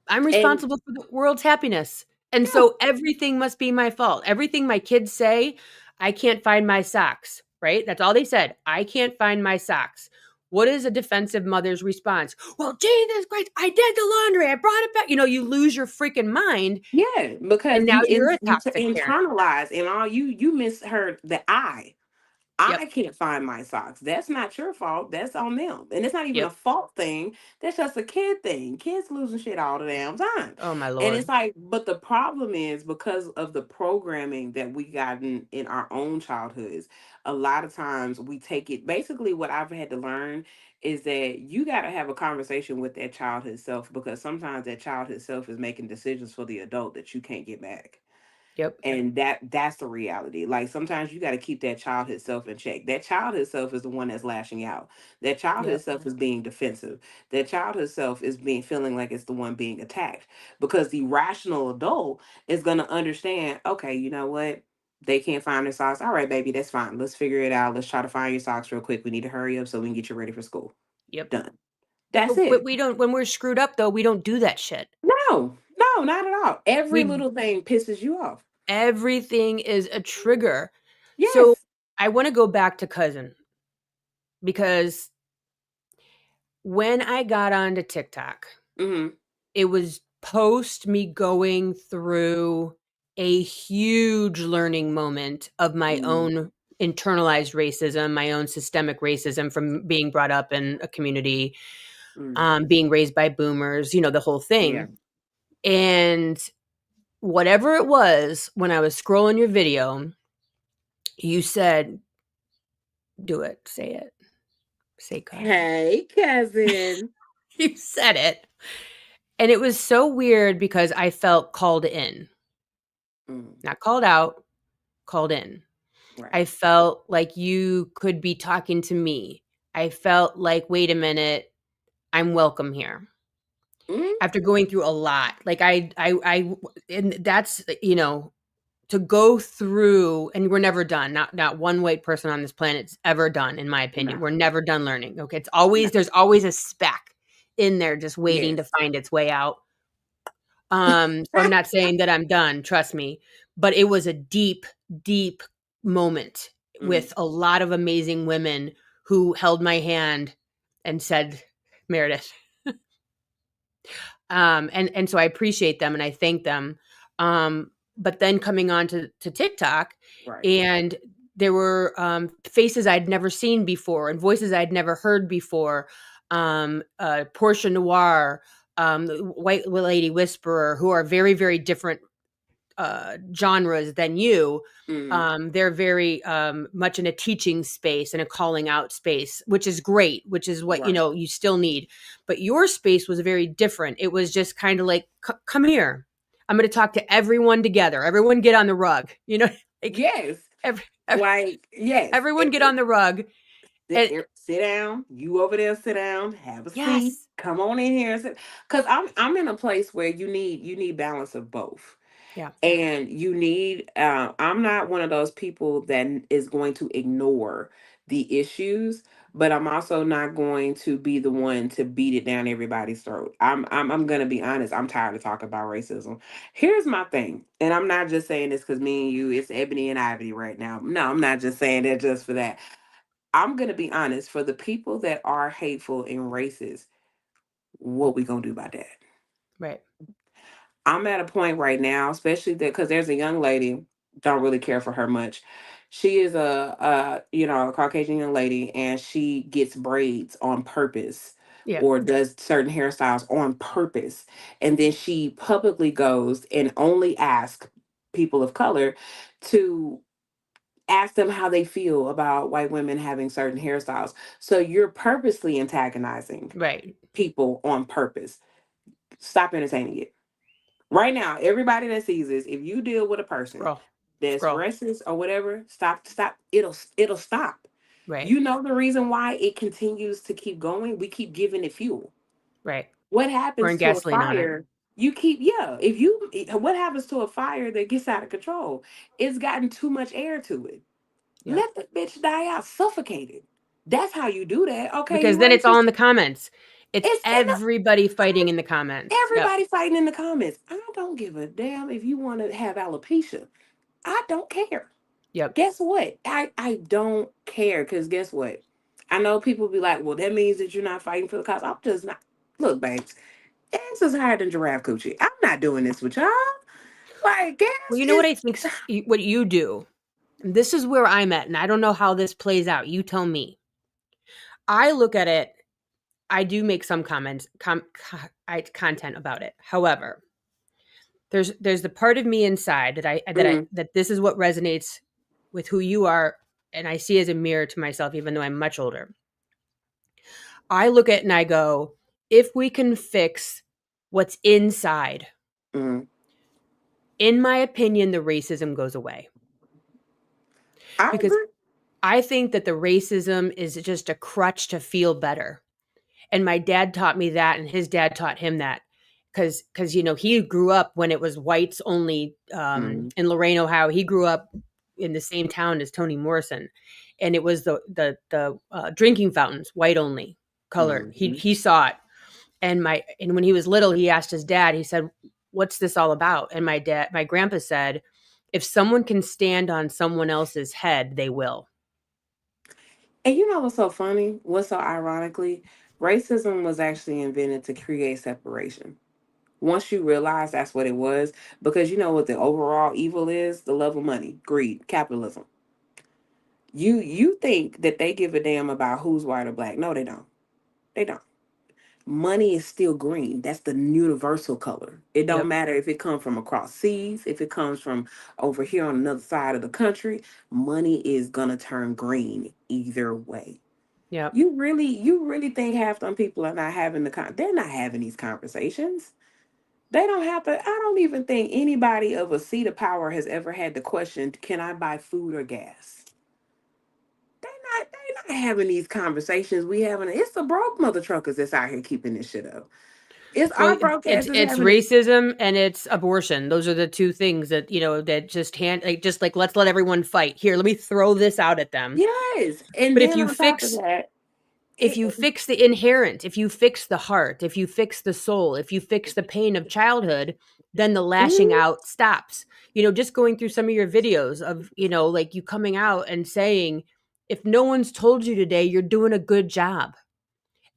I'm And responsible for the world's happiness. And yeah, so everything must be my fault. Everything my kids say, I can't find my socks, right? That's all they said. I can't find my socks. What is a defensive mother's response? Well, Jesus Christ, I did the laundry. I brought it back. You lose your freaking mind. yeah, And because now you're a toxic parent. internalize, and all you misheard the I. I Yep. can't find my socks. That's not your fault. That's on them. And it's not even a Yep. fault thing. That's just a kid thing. Kids losing shit all the damn time. Oh, my And it's Lord. like, but the problem is because of the programming that we got in our own childhoods, a lot of times we take it. Basically, what I've had to learn is that you got to have a conversation with that childhood self, because sometimes that childhood self is making decisions for the adult that you can't get back. Yep. And that's the reality. Like sometimes you got to keep that childhood self in check. That childhood self is the one that's lashing out. That childhood Yep. self is being defensive. That childhood self is being feeling like it's the one being attacked, because the rational adult is going to understand, okay, you know what, they can't find their socks. All right, baby, that's fine, let's figure it out. Let's try to find your socks real quick. We need to hurry up so we can get you ready for school. Yep. Done. That's But it. we don't, when we're screwed up, though, we don't do that shit. No, not at all. Every We little thing pisses you off. Everything is a trigger. So Yes. I want to go back to cousin, because when I got onto TikTok, Hmm. it was post me going through a huge learning moment of my Mm, own internalized racism, my own systemic racism from being brought up in a community, mm. being raised by boomers, the whole Yeah. thing. And whatever it was, when I was scrolling your video, you said, do it, say cousin. Hey, cousin. You said it. And it was so weird because I felt called in, Mm, not called out, called in. right. I felt like you could be talking to me. I felt like, wait a minute, I'm welcome here. Mm, After going through a lot, like and that's, to go through, and we're never done. Not one white person on this planet's ever done, in my opinion. no, We're never done learning. Okay, no. there's always a speck in there just waiting to Yes. find its way out. So I'm not saying that I'm done, trust me, but it was a deep, deep moment Mm, with a lot of amazing women who held my hand and said, Meredith. And so I appreciate them and I thank them. But then coming on to TikTok, right. and there were faces I'd never seen before and voices I'd never heard before. Portia Noir, the White Lady Whisperer, who are very, very different genres than you. Mm, They're very much in a teaching space and a calling out space, which is great, which is what right. you still need. But your space was very different. It was just kind of like, come here. I'm going to talk to everyone together. Everyone get on the rug. Like Yes. every, Like, yes. everyone get on the rug. And sit down. You over there, sit down. Have a seat. Yes. Come on in here and sit. Because I'm in a place where you need balance of both. Yeah. And you need I'm not one of those people that is going to ignore the issues, but I'm also not going to be the one to beat it down everybody's throat. I'm going to be honest, I'm tired of talking about racism. Here's my thing, and I'm not just saying this because me and you, it's ebony and ivory right now. No, I'm not just saying that just for that. I'm going to be honest, for the people that are hateful and racist, what we going to do about that? Right. I'm at a point right now, especially that because there's a young lady, don't really care for her much. She is a Caucasian young lady, and she gets braids on purpose Yeah. or does certain hairstyles on purpose, and then she publicly goes and only asks people of color to ask them how they feel about white women having certain hairstyles. So you're purposely antagonizing Right. people on purpose. Stop entertaining it. Right now, everybody that sees this, if you deal with a person Scroll. that's Scroll. racist or whatever, stop. It'll stop. Right. You know the reason why it continues to keep going? We keep giving it fuel. Right. What Pouring happens to a gasoline on it. fire? You keep, yeah. What happens to a fire that gets out of control? It's gotten too much air to it. Yep. Let the bitch die out, suffocated. That's how you do that. Okay, Because you then it's all racist. in the comments. It's It's in the everybody fighting in the comments. Yep. everybody fighting in the comments. I don't give a damn if you want to have alopecia. I don't care. Yep. Guess what? I don't care because guess what? I know people be like, well, that means that you're not fighting for the cause. I'm just not. Look, babes, ass is higher than giraffe coochie. I'm not doing this with y'all. Like, Well, gas you know what is. I think? What you do. This is where I'm at, and I don't know how this plays out. You tell me. I look at it. I do make some comments, content about it. However, there's the part of me inside Mm, that this is what resonates with who you are, and I see as a mirror to myself, even though I'm much older. I look at it and I go, if we can fix what's inside, mm. in my opinion, the racism goes away. I Because agree. I think that the racism is just a crutch to feel better. And my dad taught me that, and his dad taught him that. Because he grew up when it was whites only Mm, in Lorain, Ohio. He grew up in the same town as Toni Morrison, and it was the drinking fountains, white only, colored. He mm. he saw it, and when he was little, he asked his dad. He said, "What's this all about?" And my grandpa said, "If someone can stand on someone else's head, they will." And you know what's so funny? What's so ironically? Racism was actually invented to create separation. Once you realize that's what it was, because you know what the overall evil is? The love of money, greed, capitalism. You think that they give a damn about who's white or black. No, they don't. They don't. Money is still green. That's the universal color. It don't Yep, matter if it comes from across seas, if it comes from over here on another side of the country, money is gonna turn green either way. yep. You really think half them people are not having they're not having these conversations. They don't have to. I don't even think anybody of a seat of power has ever had the question, can I buy food or gas? They not having these conversations we having. It's the broke mother truckers that's out here keeping this shit up. It's Well, our broke asses it's having it. racism and it's abortion. Those are the two things that that just like let's let everyone fight. Here, let me throw this out at them. Yes. And But then on top of that, if you fix the inherent, if you fix the heart, if you fix the soul, if you fix the pain of childhood, then the lashing mm, out stops. Just going through some of your videos of, like you coming out and saying, if no one's told you today, you're doing a good job.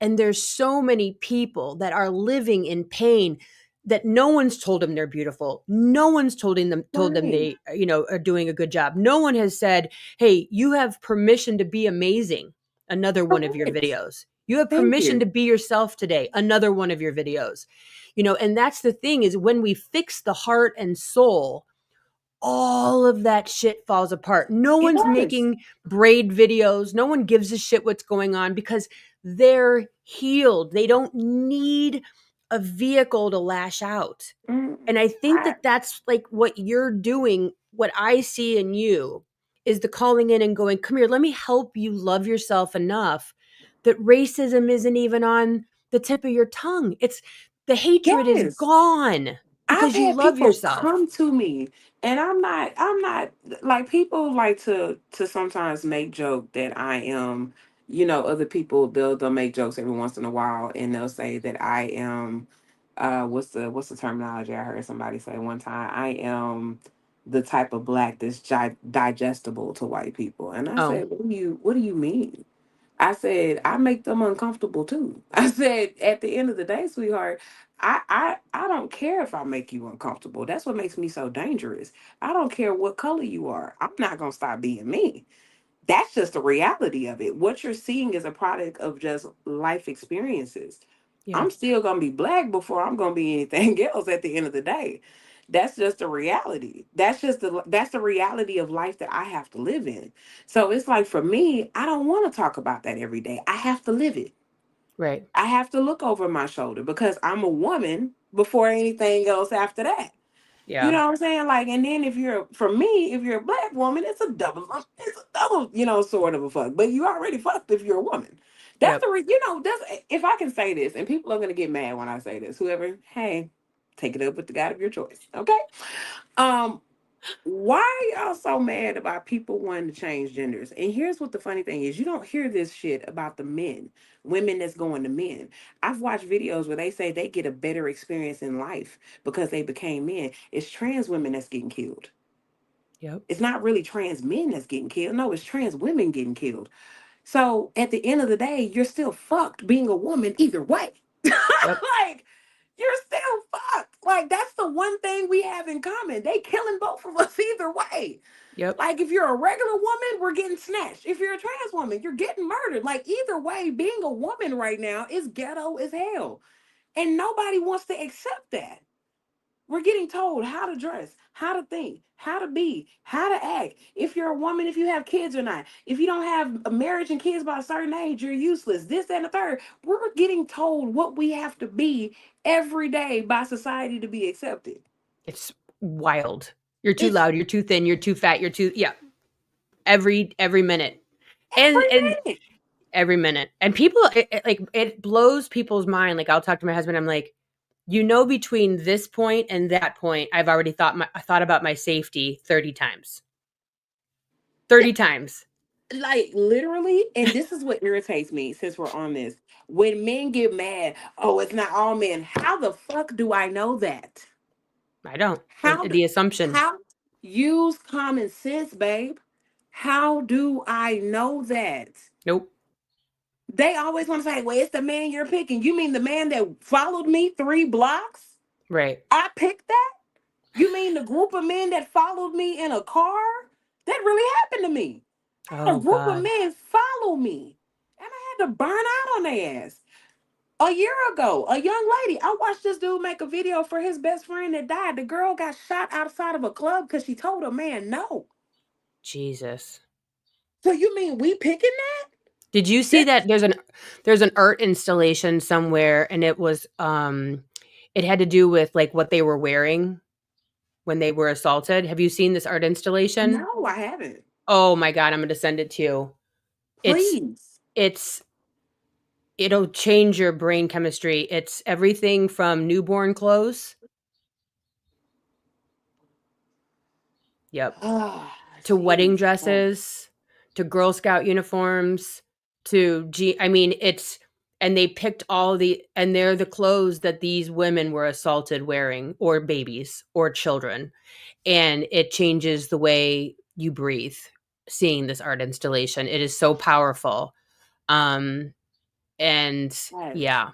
And there's so many people that are living in pain that no one's told them they're beautiful. No one's told them right. they, are doing a good job. No one has said, "Hey, you have permission to be amazing." Another one of your Correct. videos. You have Thank permission you. to be yourself today. Another one of your videos. And that's the thing is when we fix the heart and soul, all of that shit falls apart. No one's Yes. making braid videos. No one gives a shit what's going on because they're healed. They don't need a vehicle to lash out. Mm, And I think I, that that's like what you're doing. What I see in you is the calling in and going, come here, let me help you love yourself enough that racism isn't even on the tip of your tongue. It's the hatred is Yes. gone I've because you had love people yourself. come to me, and I'm not like, people like to sometimes make joke that I am, other people, they'll make jokes every once in a while, and they'll say that I am, what's the terminology I heard somebody say one time? I am the type of black that's digestible to white people. And I Oh, said, what do you mean? I said, I make them uncomfortable too. I said, at the end of the day, sweetheart, I don't care if I make you uncomfortable. That's what makes me so dangerous. I don't care what color you are. I'm not gonna stop being me. That's just the reality of it. What you're seeing is a product of just life experiences. yeah, I'm still gonna be black before I'm gonna be anything else at the end of the day. That's just the reality. That's the reality of life that I have to live in. So it's like, for me, I don't want to talk about that every day. I have to live it. right. I have to look over my shoulder because I'm a woman before anything else after that. You Yeah, know what I'm saying? Like, and then for me, if you're a black woman, it's a double, sort of a fuck. But you already fucked if you're a woman. That's yep. the, that's, if I can say this, and people are going to get mad when I say this, whoever, hey, take it up with the God of your choice. Okay. Um, why y'all so mad about people wanting to change genders? And here's what the funny thing is: you don't hear this shit about the men, women that's going to men. I've watched videos where they say they get a better experience in life because they became men. It's trans women that's getting killed. Yep. It's not really trans men that's getting killed. No, it's trans women getting killed. So at the end of the day, you're still fucked being a woman either way. Yep. Like, you're still fucked. Like, that's the one thing we have in common. They killing both of us either way. Yep. Like, if you're a regular woman, we're getting snatched. If you're a trans woman, you're getting murdered. Like, either way, being a woman right now is ghetto as hell. And nobody wants to accept that. We're getting told how to dress, how to think, how to be, how to act. If you're a woman, if you have kids or not. If you don't have a marriage and kids by a certain age, you're useless. This, that, and the third. We're getting told what we have to be every day by society to be accepted. It's wild. You're too It's loud, you're too thin, you're too fat, you're too yeah. Every minute. every And minute. every minute. And people it blows people's mind. Like I'll talk to my husband, I'm like, between this point and that point, I've already I thought about my safety 30 times. 30 times. Like, literally, and this is what irritates me since we're on this. When men get mad, oh, it's not all men. How the fuck do I know that? I don't. How do, The assumption. how use common sense, babe? How do I know that? Nope. They always want to say, well, it's the man you're picking. You mean the man that followed me 3 blocks? Right. I picked that? You mean the group of men that followed me in a car? That really happened to me. I had a Oh group of God. men follow me, and I had to burn out on their ass. A year ago, a young lady, I watched this dude make a video for his best friend that died. The girl got shot outside of a club because she told a man no. Jesus. So you mean we picking that? Did you see that That's there's an art installation somewhere and it had to do with like what they were wearing when they were assaulted. Have you seen this art installation? no, I haven't. Oh my God, I'm going to send it to you. It's Please. it's it'll change your brain chemistry. It's everything from newborn clothes, yep, Ah, to wedding jeez. dresses, to Girl Scout uniforms, to I mean, it's and they picked and they're the clothes that these women were assaulted wearing, or babies, or children, and it changes the way you breathe. Seeing this art installation, it is so powerful. Um, and Yes. yeah,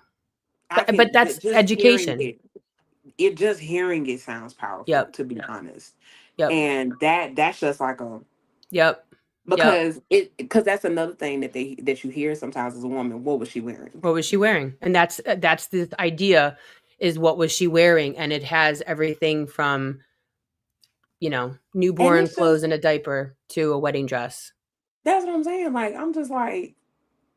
I but can that's just hearing education. it. Just hearing it sounds powerful, Yep, to be honest. yep, And that's just like a, yep, yep. because that's another thing that you hear sometimes as a woman. What was she wearing? What was she wearing? And that's the idea, is what was she wearing? And it has everything from, And newborn it's clothes just, and a diaper to a wedding dress. that's what I'm saying. Like, I'm just like,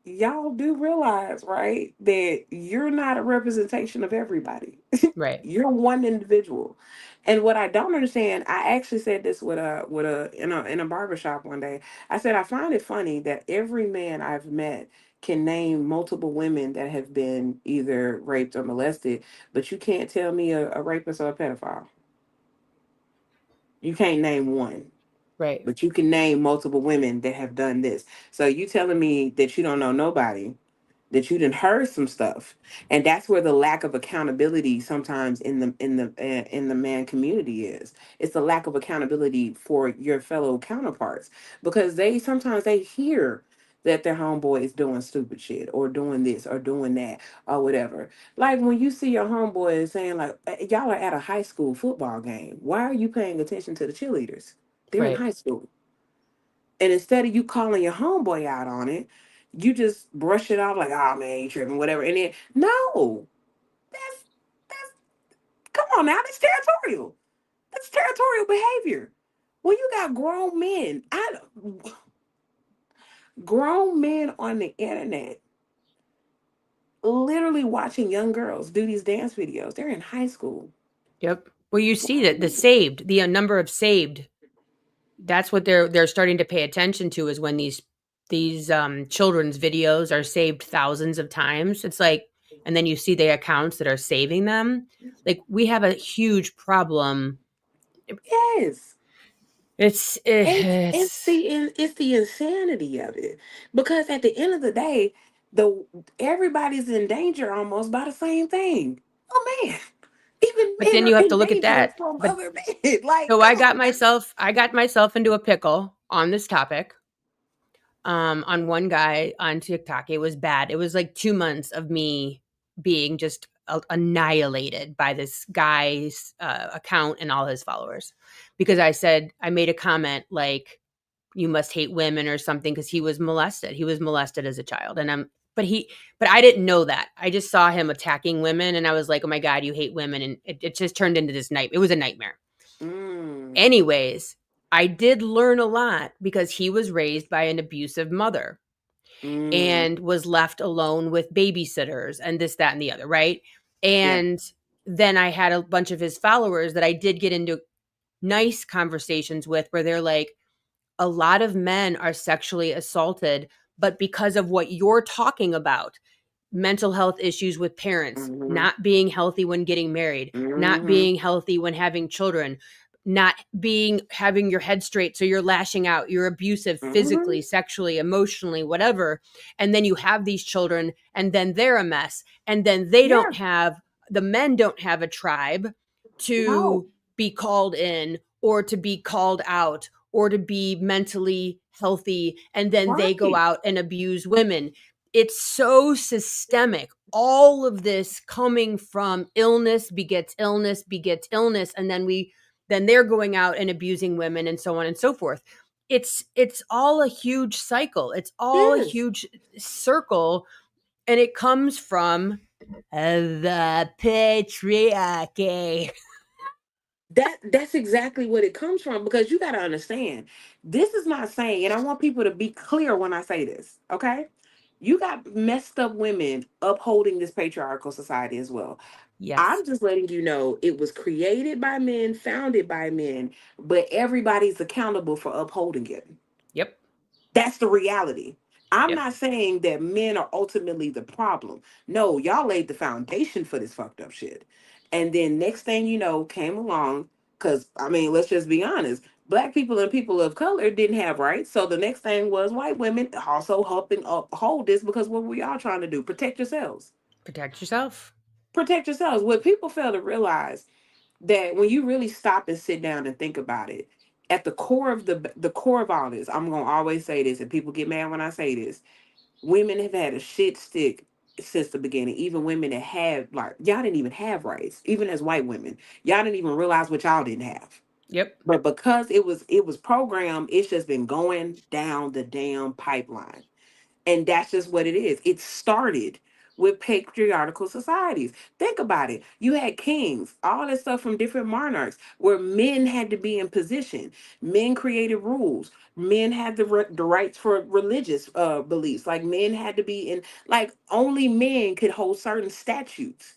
y'all do realize, right, that you're not a representation of everybody. Right. You're one individual. And what I don't understand, I actually said this in a barber shop one day. I said, I find it funny that every man I've met can name multiple women that have been either raped or molested, but you can't tell me a rapist or a pedophile. You can't name one, Right. but you can name multiple women that have done this. So you telling me that you don't know nobody, that you didn't heard some stuff, and that's where the lack of accountability sometimes in the man community is. It's the lack of accountability for your fellow counterparts, because they sometimes they hear that their homeboy is doing stupid shit or doing this or doing that or whatever. Like when you see your homeboy saying like, y'all are at a high school football game, why are you paying attention to the cheerleaders? They're in Right. high school. And instead of you calling your homeboy out on it, you just brush it off like, oh man, you tripping, whatever. And then no, that's that's come on now, that's territorial. That's territorial behavior. When you got grown men on the internet literally watching young girls do these dance videos. They're in high school. Yep. Well, you see that the number of saved, that's what they're starting to pay attention to, is when these children's videos are saved thousands of times. It's like, and then you see the accounts that are saving them. Like, we have a huge problem. Yes. It's It's it's it's the insanity of it, because at the end of the day, the everybody's in danger almost by the same thing. Oh man, even but men then are you have in to look at danger that. from But other men. Like, so come on, that's I got myself into a pickle on this topic, on one guy on TikTok. It was bad. It was like 2 months of me being just annihilated by this guy's account and all his followers, because I made a comment like, you must hate women or something, because he was molested. He was molested as a child. And but I didn't know that. I just saw him attacking women and I was like, oh my God, you hate women. And it just turned into this night. It was a nightmare. mm, Anyways, I did learn a lot because he was raised by an abusive mother mm, and was left alone with babysitters and this, that, and the other, right? yeah, And then I had a bunch of his followers that I did get into nice conversations with, where they're like, a lot of men are sexually assaulted, but because of what you're talking about, mental health issues with parents, mm-hmm, not being healthy when getting married, not mm-hmm, being healthy when having children, not being having your head straight, so you're lashing out, you're abusive mm-hmm, physically, sexually, emotionally, whatever. And then you have these children and then they're a mess. And then yeah, the men don't have a tribe no, to be called in or to be called out or to be mentally healthy, and then they go right, out and abuse women. It's so systemic. All of this coming from illness begets illness begets illness, and then they're going out and abusing women and so on and so forth. It's all a huge cycle. It's all a yes. huge circle, and it comes from the patriarchy. That's exactly what it comes from, because you got to understand, this is not saying, and I want people to be clear when I say this, okay? You got messed up women upholding this patriarchal society as well. Yes. I'm just letting you know it was created by men, founded by men, but everybody's accountable for upholding it. Yep. That's the reality. I'm Yep. not saying that men are ultimately the problem. No, y'all laid the foundation for this fucked up shit. And then next thing you know, came along, because I mean, let's just be honest. Black people and people of color didn't have rights. So the next thing was white women also helping uphold this, because what were y'all trying to do? Protect yourselves. Protect yourself. Protect yourselves. What people fail to realize, that when you really stop and sit down and think about it, at the core of all this, I'm gonna always say this, and people get mad when I say this. Women have had a shit stick since the beginning. Even women that have, like, y'all didn't even have rights. Even as white women, y'all didn't even realize what y'all didn't have. Yep. But because it was programmed, it's just been going down the damn pipeline. And that's just what it is. It started with patriarchal societies. Think about it. You had kings, all that stuff from different monarchs, where men had to be in position. Men created rules. Men had the rights for religious beliefs. Like, men had to be in, like, only men could hold certain statutes.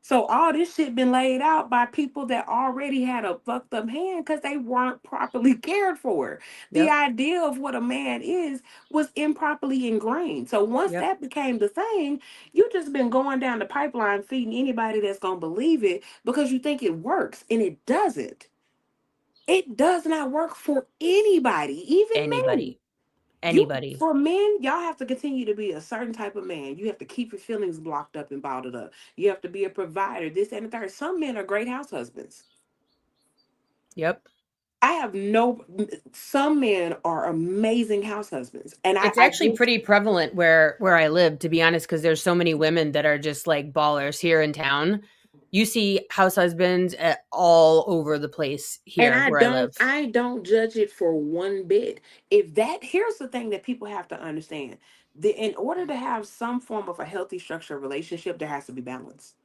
So all this shit been laid out by people that already had a fucked up hand because they weren't properly cared for. The Yep. idea of what a man is was improperly ingrained. So once Yep. that became the thing, you just been going down the pipeline feeding anybody that's gonna believe it because you think it works, and it doesn't. It does not work for anybody, even men. Anybody. You Anybody. for men, y'all have to continue to be a certain type of man. You have to keep your feelings blocked up and bottled up. You have to be a provider, this and the third. Some men are great house husbands. Yep. I have no some men are amazing house husbands. And It's I actually just pretty prevalent where I live, to be honest, because there's so many women that are just like ballers here in town. You see house husbands all over the place and here where I live. I don't judge it for one bit. If that here's the thing that people have to understand. In order to have some form of a healthy structured relationship, there has to be balance.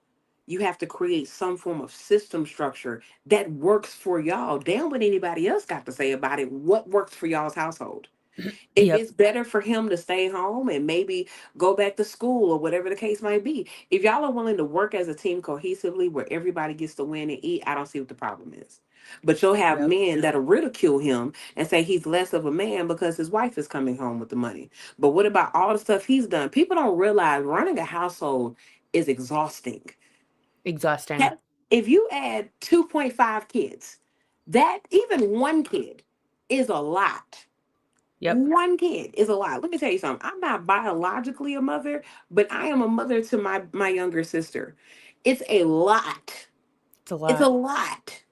You have to create some form of system structure that works for y'all. Damn what anybody else got to say about it. What works for y'all's household? If Yep. it's better for him to stay home and maybe go back to school or whatever the case might be, if y'all are willing to work as a team cohesively where everybody gets to win and eat, I don't see what the problem is. But you'll have Yep. men that'll ridicule him and say he's less of a man because his wife is coming home with the money. But what about all the stuff he's done? People don't realize running a household is exhausting. Exhausting. Heck, if you add 2.5 kids, that even one kid is a lot. Yep. One kid is a lot. Let me tell you something. I'm not biologically a mother, but I am a mother to my younger sister. It's a lot. It's a It's a lot. lot.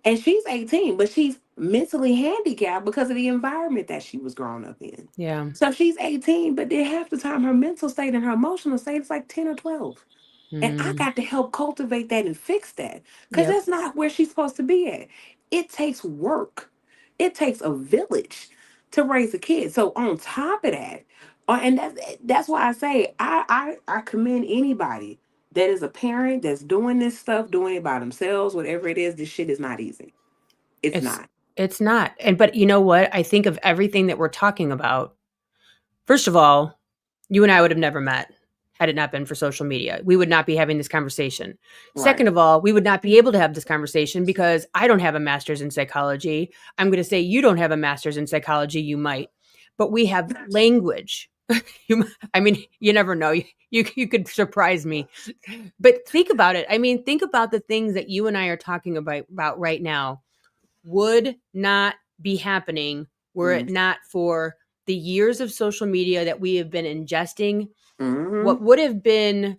And she's 18, but she's mentally handicapped because of the environment that she was growing up in. Yeah. So she's 18, but then half the time her mental state and her emotional state is like 10 or 12. And I Mm, got to help cultivate that and fix that because yep. that's not where she's supposed to be at. It takes work, it takes a village to raise a kid. So, on top of that, and that's why I say I commend anybody that is a parent that's doing this stuff, doing it by themselves, whatever it is. This shit is not easy. It's It's not. it's not. And but you know what? I think of everything that we're talking about. First of all, you and I would have never met had it not been for social media. We would not be having this conversation. Right. Second of all, we would not be able to have this conversation because I don't have a master's in psychology. I'm going to say you don't have a master's in psychology, you might, but we have language. I mean, you never know. You could surprise me. But think about it. I mean, think about the things that you and I are talking about right now would not be happening were it not for the years of social media that we have been ingesting. Mm-hmm. What would have been,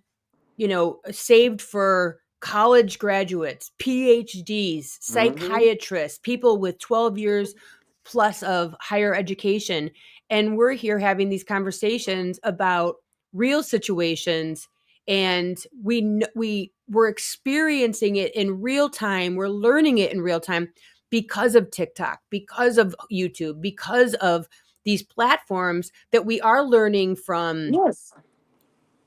saved for college graduates, PhDs, Mm-hmm. psychiatrists, people with 12 years plus of higher education. And we're here having these conversations about real situations, and we're experiencing it in real time. We're learning it in real time because of TikTok, because of YouTube, because of these platforms that we are learning from Yes.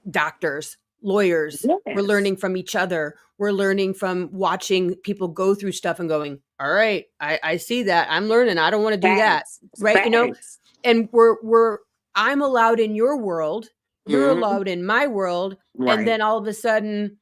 doctors, lawyers. We're Yes. learning from each other. We're learning from watching people go through stuff and going, all right, I see that. I'm learning. I don't want to do that. Facts. Right. Facts. And we're I'm allowed in your world. You're Mm-hmm. allowed in my world. And Right. then all of a sudden,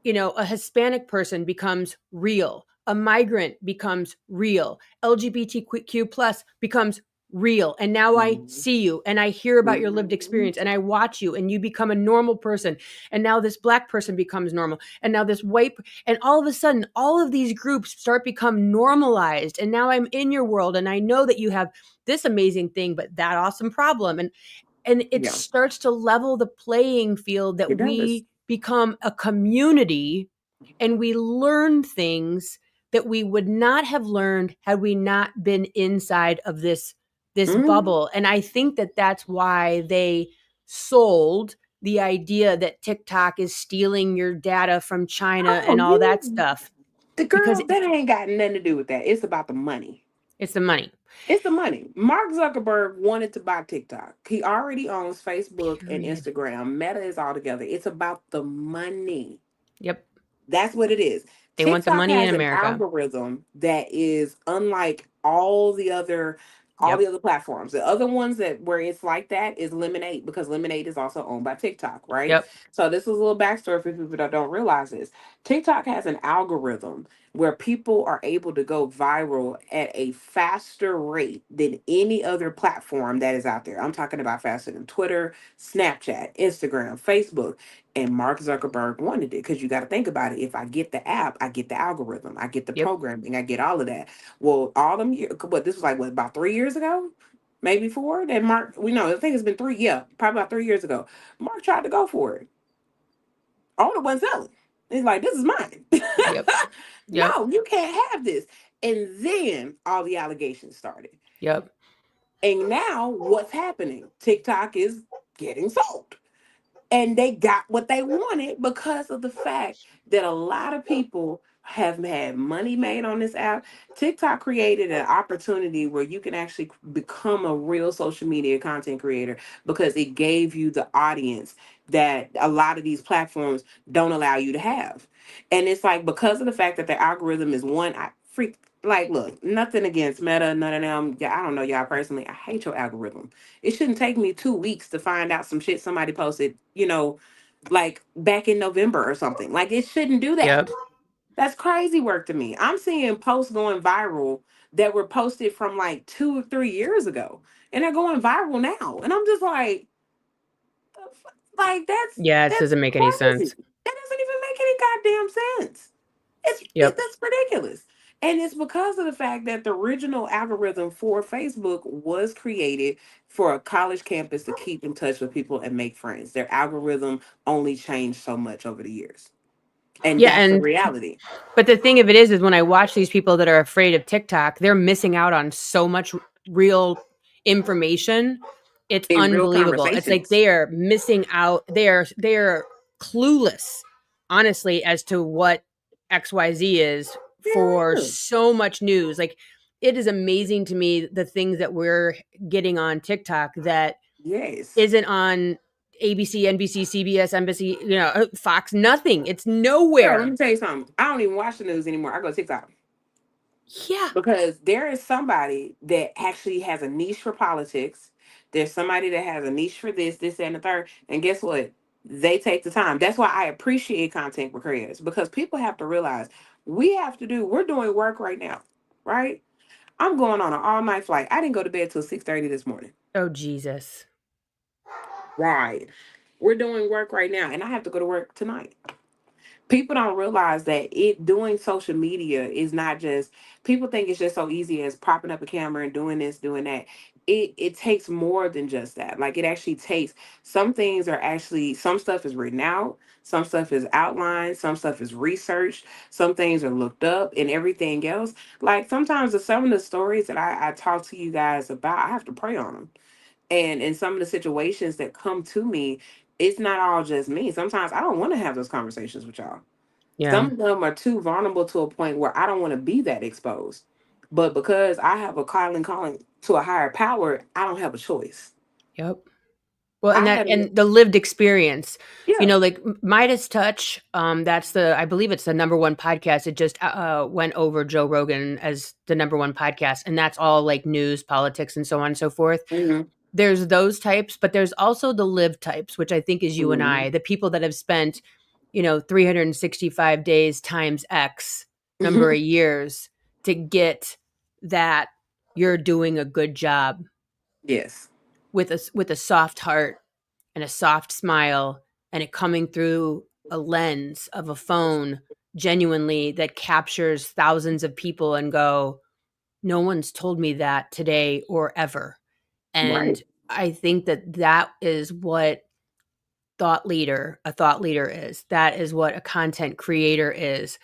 a Hispanic person becomes real, a migrant becomes real, LGBTQ plus becomes real. And now I Mm-hmm. see you and I hear about your lived Mm-hmm. experience and I watch you and you become a normal person. And now this black person becomes normal. And now this and all of a sudden, all of these groups start become normalized. And now I'm in your world and I know that you have this amazing thing, but that awesome problem. And it Yeah, starts to level the playing field that it does. we become a community and we learn things that we would not have learned had we not been inside of this Mm-hmm. bubble. And I think that that's why they sold the idea that TikTok is stealing your data from China Oh, and all that stuff the because girl, that ain't got nothing to do with that. It's about the money. it's the money. It's the money. Mark Zuckerberg wanted to buy TikTok. He already owns Facebook and Period. Instagram. Meta is all together. It's about the money. Yep. That's what it is. They want the TikTok money in has an America. algorithm that is unlike all the other All the Yep. other platforms. The other ones that where it's like that is Lemonade, because Lemonade is also owned by TikTok, right? Yep. So this is a little backstory for people that don't realize this. TikTok has an algorithm where people are able to go viral at a faster rate than any other platform that is out there. I'm talking about faster than Twitter, Snapchat, Instagram, Facebook. And Mark Zuckerberg wanted it, because you got to think about it. If I get the app, I get the algorithm, I get the Yep. programming, I get all of that. Well, all them years, what this was like, what, about 3 years ago, maybe four. That Mark, we know, I think it's been three. Yeah, probably about 3 years ago. Mark tried to go for it. Owner wasn't selling. He's like, this is mine. Yep. Yep. No, you can't have this. And then all the allegations started. Yep. And now what's happening? TikTok is getting sold. And they got what they wanted because of the fact that a lot of people have had money made on this app. TikTok created an opportunity where you can actually become a real social media content creator, because it gave you the audience that a lot of these platforms don't allow you to have. And it's like, because of the fact that the algorithm is one, I freak like, look, nothing against Meta, none of them. Yeah, I don't know y'all personally. I hate your algorithm. It shouldn't take me 2 weeks to find out some shit somebody posted, like back in November or something. Like, it shouldn't do Yep. that. That's crazy work to me. I'm seeing posts going viral that were posted from like 2 or 3 years ago, and they're going viral now. And I'm just like, the like Yeah, it that's doesn't make any crazy. sense. That doesn't even make any goddamn sense. Yep. That's ridiculous. And it's because of the fact that the original algorithm for Facebook was created for a college campus to keep in touch with people and make friends. Their algorithm only changed so much over the years. And Yeah, that's the reality. but the thing of it is when I watch these people that are afraid of TikTok, they're missing out on so much real information. It's In real unbelievable. It's like conversations. they are missing out. They are clueless, honestly, as to what XYZ is for Yeah. so much news. Like, it is amazing to me the things that we're getting on TikTok that Yes. isn't on ABC, NBC, CBS, NBC, Fox, nothing. It's Girl, let nowhere. me tell you something. I don't even watch the news anymore. I go to TikTok. Yeah. Because there is somebody that actually has a niche for politics. There's somebody that has a niche for this, and the third. And guess what? They take the time. That's why I appreciate content creators, because people have to realize we're doing work right now, right? I'm going on an all night flight. I didn't go to bed till 6:30 this morning. Oh, Jesus. Right. We're doing work right now, and I have to go to work tonight. People don't realize that it doing social media is not just, people think it's just so easy as propping up a camera and doing this, doing that. It takes more than just that. Like, it actually takes, some things are actually, some stuff is written out, some stuff is outlined, some stuff is researched, some things are looked up, and everything else. Like, sometimes some of the stories that I talk to you guys about, I have to pray on them. And in some of the situations that come to me, it's not all just me. Sometimes I don't want to have those conversations with y'all. Yeah. Some of them are too vulnerable to a point where I don't want to be that exposed. But because I have a calling to a higher power, I don't have a choice. Yep. Well, and I that had a, and the lived experience, yeah. like Midas Touch, that's I believe it's the number one podcast. It just went over Joe Rogan as the number one podcast, and that's all like news, politics, and so on and so forth. Hmm. There's those types, but there's also the live types, which I think is you and Hmm. I, the people that have spent, 365 days times X number of years to get that you're doing a good job Yes. with a soft heart and a soft smile, and it coming through a lens of a phone genuinely that captures thousands of people and go, no one's told me that today or ever. Right. And I think that is what a thought leader is. That is what a content creator is,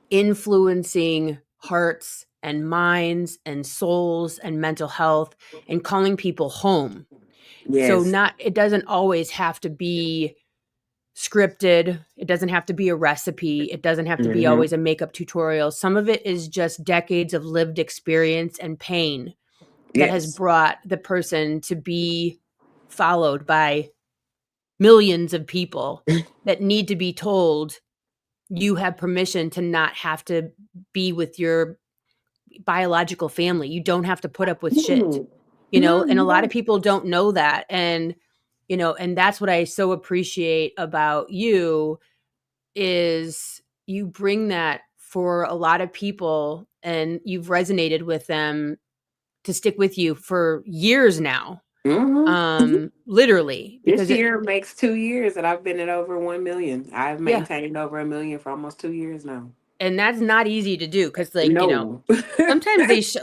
influencing hearts and minds and souls and mental health and calling people home. So Yes. it doesn't always have to be scripted. It doesn't have to be a recipe. It doesn't have to be Hmm. always a makeup tutorial. Some of it is just decades of lived experience and pain that has Yes. brought the person to be followed by millions of people that need to be told you have permission to not have to be with your biological family. You don't have to put up with shit, Mm. No, and a you lot of don't. people don't know that. And, and that's what I so appreciate about you is you bring that for a lot of people and you've resonated with them to stick with you for years now. Hmm. Literally, This because year makes 2 years that I've been at over 1 million. I've yeah, maintained over 1 million for almost 2 years now. and that's not easy to do because, like, No. sometimes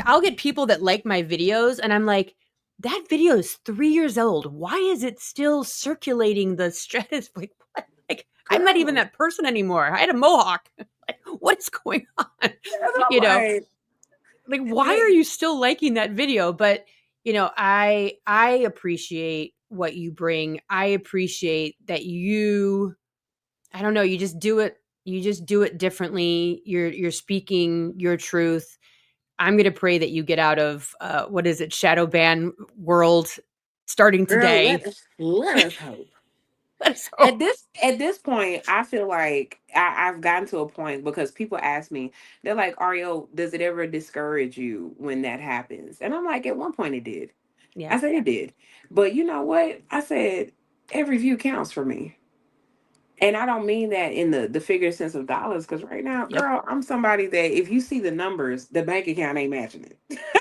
I'll get people that like my videos and I'm like, that video is 3 years old. Why is it still circulating the stress? Like, what? Like, I'm not even Girl. that person anymore. I had a mohawk. Like, what is going on? That's what I'm you know, like. like, why are you still liking that video? But, I appreciate what you bring. I appreciate that I don't know, you just do it differently. You're speaking your truth. I'm going to pray that you get out of what is it, shadow ban world starting Girl, today. let us hope. Let's At hope. this point, I feel like I've gotten to a point because people ask me, they're like, Ariel, does it ever discourage you when that happens? And I'm like, at one point it did. Yeah. I said it did. But you know what? I said every view counts for me. And I don't mean that in the figure sense of dollars, because right now, Yep. girl, I'm somebody that if you see the numbers, the bank account ain't matching it.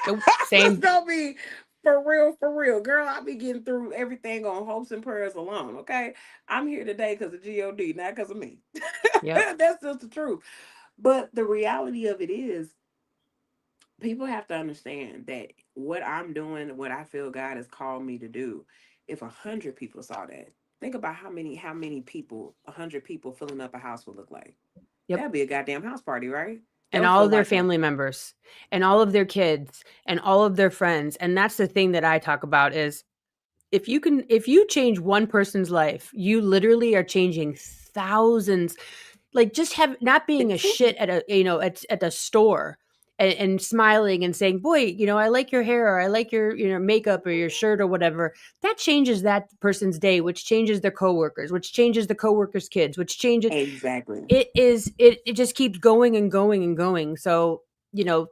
Nope. Let's Same. go be for real. Girl, I be getting through everything on hopes and prayers alone. Okay. I'm here today because of God, not because of me. Yep. That's just the truth. But the reality of it is people have to understand that what I'm doing, what I feel God has called me to do, if 100 people saw that, think about how many people 100 people filling up a house would look like. Yep. That'd be a goddamn house party, right? That And would all feel of their like a family members and all of their kids and all of their friends. And that's the thing that I talk about is if you change one person's life, you literally are changing thousands. Like, just have not being a shit at a at a store and smiling and saying, boy, I like your hair, or I like your makeup or your shirt or whatever. That changes that person's day, which changes their coworkers, which changes the coworkers' kids, which changes exactly. it just keeps going and going and going. So,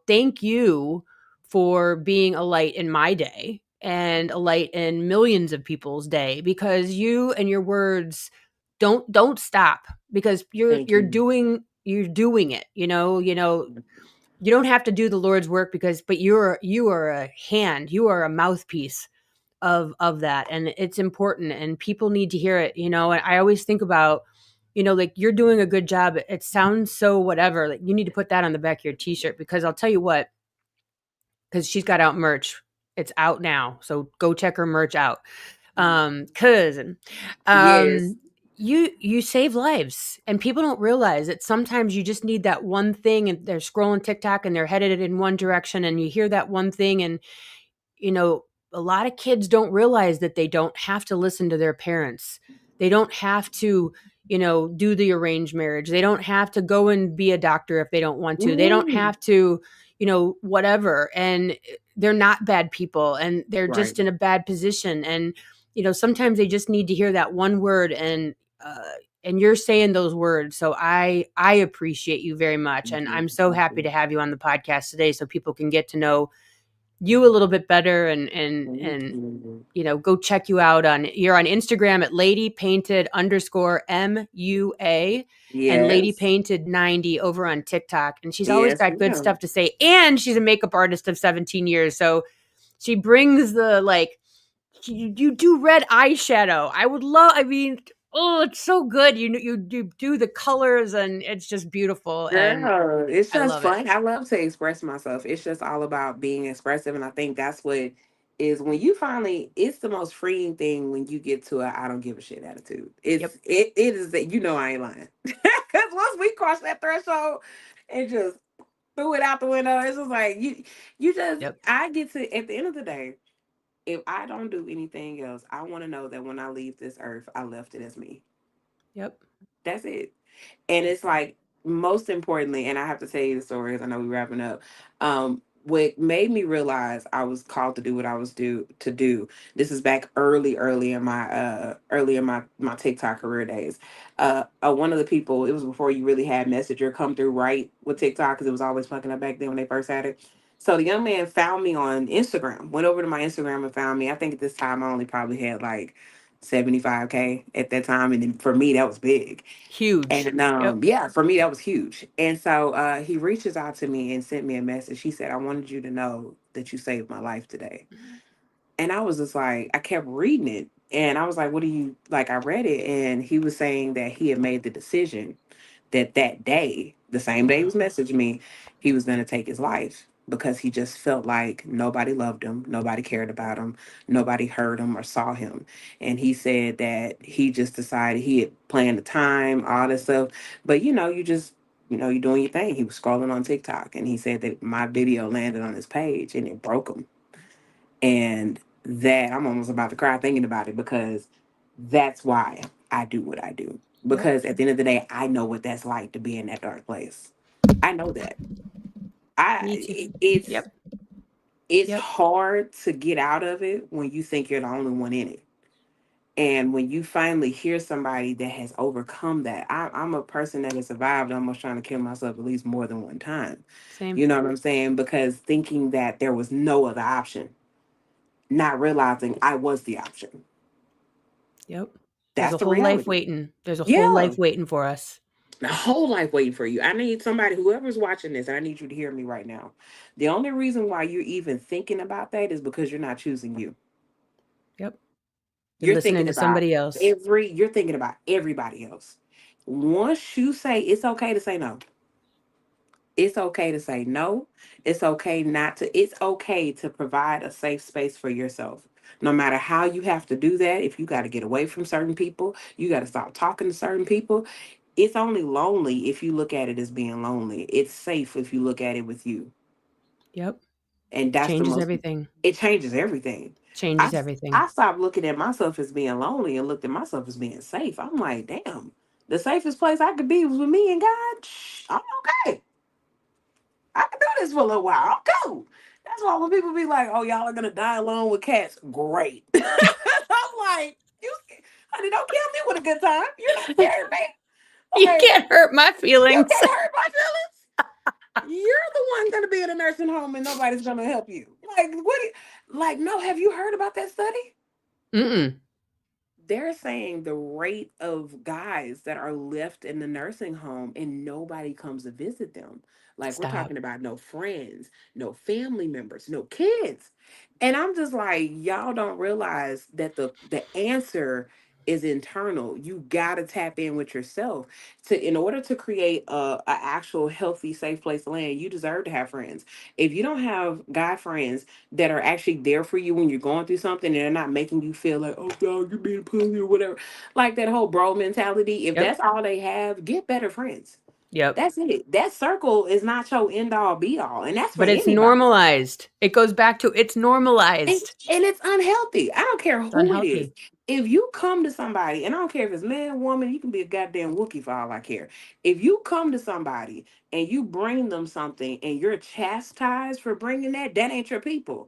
thank you for being a light in my day and a light in millions of people's day, because you and your words don't stop, because Thank you. you're doing it. You don't have to do the Lord's work, but you are a hand, you are a mouthpiece of that, and it's important and people need to hear it. And I always think about, like, you're doing a good job. It sounds so whatever, like you need to put that on the back of your t-shirt, because I'll tell you what, because she's got out merch. It's out now, so go check her merch out. Cousin, Yes. um you save lives, and people don't realize that sometimes you just need that one thing, and they're scrolling TikTok and they're headed in one direction, and you hear that one thing, and you know, a lot of kids don't realize that they don't have to listen to their parents. They don't have to, do the arranged marriage. They don't have to go and be a doctor if they don't want to. They don't Mm. have to, whatever. And they're not bad people, and they're Right. just in a bad position. And, sometimes they just need to hear that one word, and you're saying those words. So I appreciate you very much. Thank And you. I'm so Thank happy you. to have you on the podcast today so people can get to know you a little bit better, Thank and you. go check you out you're on Instagram at lady painted underscore MUA, and lady Yes. painted 90 over on TikTok. And she's always Yes, got good ma'am. stuff to say, and she's a makeup artist of 17 years, so she brings the, like, you do red eyeshadow. I mean, oh, it's so good. You do the colors, and it's just beautiful, and Girl, it's I just love it. fun. I love to express myself. It's just all about being expressive. And I think that's what is when you finally, it's the most freeing thing when you get to a I don't give a shit attitude. Yep. It is that I ain't lying. Because once we cross that threshold and just threw it out the window, it's just like you just Yep. I get to at the end of the day, if I don't do anything else, I want to know that when I leave this earth, I left it as me. Yep. That's it. And it's like most importantly, and I have to tell you the story because I know we're wrapping up. what made me realize I was called to do what I was do to do. This is back early in my TikTok career days. One of the people, it was before you really had Messenger come through right with TikTok, because it was always fucking up back then when they first had it. So the young man found me on Instagram, went over to my Instagram and found me. I think at this time I only probably had like 75K at that time, and then for me that was big. Huge. And Yep. yeah, for me that was huge. And so he reaches out to me and sent me a message. He said, "I wanted you to know that you saved my life today." And I was just like, I kept reading it. And I was like, what do you like? I read it, and he was saying that he had made the decision that that day, the same day he was Wow. messaging me, he was going to take his life because he just felt like nobody loved him, nobody cared about him, nobody heard him or saw him. And he said that he just decided he had planned the time, all this stuff. But you just, you're doing your thing. He was scrolling on TikTok, and he said that my video landed on his page and it broke him. And that I'm almost about to cry thinking about it, because that's why I do what I do. Yep. Because at the end of the day, I know what that's like to be in that dark place. I know that. I Me too. it- it's Yep. it's Yep. hard to get out of it when you think you're the only one in it. And when you finally hear somebody that has overcome that, I'm a person that has survived almost trying to kill myself at least more than one time. Same. You know what I'm saying? Because thinking that there was no other option, not realizing I was the option. Yep. There's That's a the whole life reality. waiting. There's a whole Yeah, life waiting for us. a whole life waiting for you. I need somebody, whoever's watching this, and I need you to hear me right now. The only reason why you're even thinking about that is because you're not choosing you. Yep. You're You're listening thinking to about somebody else. you're thinking about everybody else. Once you say it's okay to say no, it's okay to say no. It's okay not to. It's okay to provide a safe space for yourself. No matter how you have to do that, if you got to get away from certain people, you got to stop talking to certain people. It's only lonely if you look at it as being lonely. It's safe if you look at it with you. Yep. And that's the Changes most, everything. it changes everything. Changes I everything. I stopped looking at myself as being lonely and looked at myself as being safe. I'm like, damn, the safest place I could be was with me and God. I'm okay. I can do this for a little while. I'm cool. That's why when people be like, "Oh, y'all are gonna die alone with cats," great. I'm like, you, honey, don't kill me with a good time. You're not scaring me. You Okay, can't hurt my you feelings. can't hurt my feelings. You're the one gonna be in a nursing home and nobody's gonna help you. Like what? Like no. Have you heard about that study? Mm-mm. They're saying the rate of guys that are left in the nursing home and nobody comes to visit them. Like we're Stop. talking about no friends, no family members, no kids. And I'm just like, y'all don't realize that the answer is internal. You gotta tap in with yourself to in order to create a actual healthy, safe place to land. You deserve to have friends. If you don't have guy friends that are actually there for you when you're going through something and they're not making you feel like, oh, dog, you're being a pussy or whatever. Like that whole bro mentality. If Yep. that's all they have, get better friends. Yep. That's it. That circle is not your end all be all. And that's for But it's anybody. normalized. It goes back to it's And, normalized. and it's unhealthy. I don't care It's who it is. unhealthy. If you come to somebody, and I don't care if it's man, woman, you can be a goddamn Wookiee for all I care. If you come to somebody and you bring them something and you're chastised for bringing that, that ain't your people.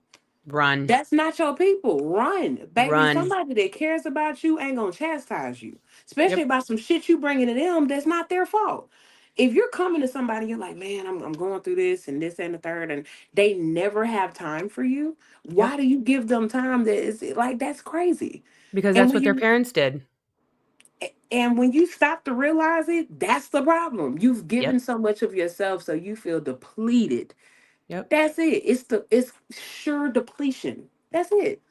Run. That's not your people. Run, baby. Run. Somebody that cares about you ain't gonna chastise you, especially Yep. about some shit you bringing to them that's not their fault. If you're coming to somebody, you're like, man, I'm going through this and the third, and they never have time for you. Why Yep. do you give them time? That is like that's crazy. Because And that's when what their you parents did. and when you stop to realize it, that's the problem. You've given Yep. so much of yourself, so you feel depleted. Yep. That's it. It's sure depletion. That's it.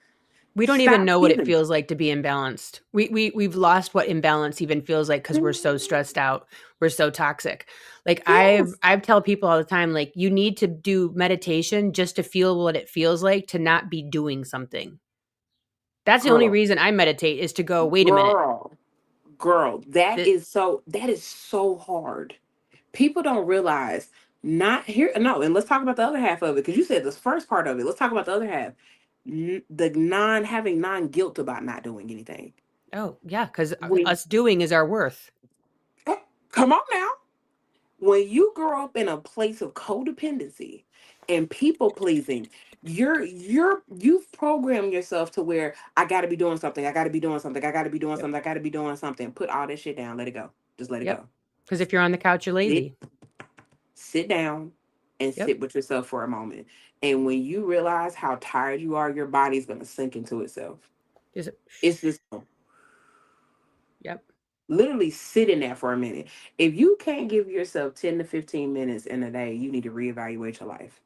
We don't even Stop know what it giving. feels like to be imbalanced. We've lost what imbalance even feels like because we're so stressed out. We're so toxic. Like Yes, I tell people all the time, like you need to do meditation just to feel what it feels like to not be doing something. That's the only girl, reason I meditate is to go, wait a minute. girl, girl. Th- That is so hard. People don't realize not here. No, and let's talk about the other half of it because you said this first part of it. Let's talk about the other half. The non having non guilt about not doing anything. oh, yeah, because When us doing is our worth. oh, come on now. When you grow up in a place of codependency and people pleasing, you've programmed yourself to where I got to be doing something. I got to be doing something. I got to be doing Yep. something. I got to be doing something. Put all that shit down. Let it go. Just let it Yep. go. Because if you're on the couch, you're Sit, lazy. sit down and Yep. sit with yourself for a moment. And when you realize how tired you are, your body's going to sink into itself. Just It's just yep. literally sit in that for a minute. If you can't give yourself 10 to 15 minutes in a day, you need to reevaluate your life.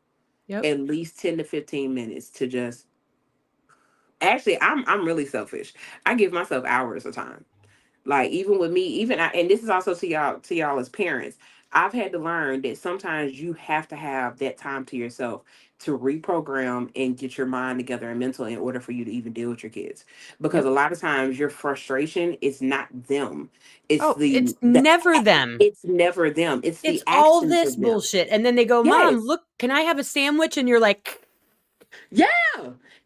Yep. At least 10 to 15 minutes to just actually I'm really selfish. I give myself hours of time. Like even with me, even I, and this is also to y'all as parents. I've had to learn that sometimes you have to have that time to yourself to reprogram and get your mind together and mental in order for you to even deal with your kids. Because a Yep. lot of times your frustration is not them. It's Oh, it's the never them. it's never them. It's It's the all actions this of them. bullshit. And then they go, Mom, Yes. look, can I have a sandwich? And you're like, Yeah.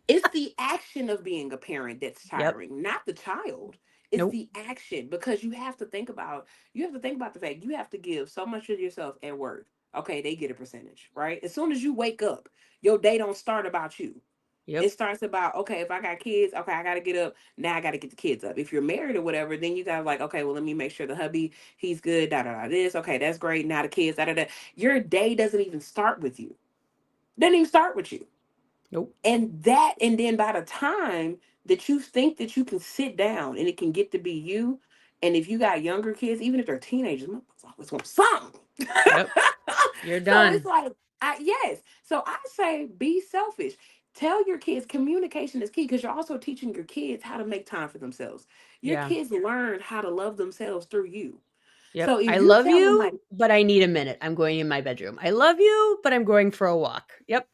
It's the action of being a parent that's yep. tiring, not the child. It's Nope. the action because you have to think about the fact you have to give so much of yourself at work. Okay, they get a percentage, right? As soon as you wake up, your day don't start about you. It Yep. starts about, okay, if I got kids, okay, I gotta get up. Now I gotta get the kids up. If you're married or whatever, then you gotta like, okay, well, let me make sure the hubby, he's good, da da da this. Okay, that's great. Now the kids, da da da. Your day doesn't even start with you. Doesn't even start with you. Nope. And then by the time that you think that you can sit down and it can get to be you, and if you got younger kids, even if they're teenagers, motherfuckers always want something. Yep. You're So it's done. like, yes. So I say be selfish. Tell your kids communication is key because you're also teaching your kids how to make time for themselves. Your Yeah. kids learn how to love themselves through you. So Yep. if I you love tell them like, you, but I need a minute. I'm going in my bedroom. I love you, but I'm going for a walk. Yep.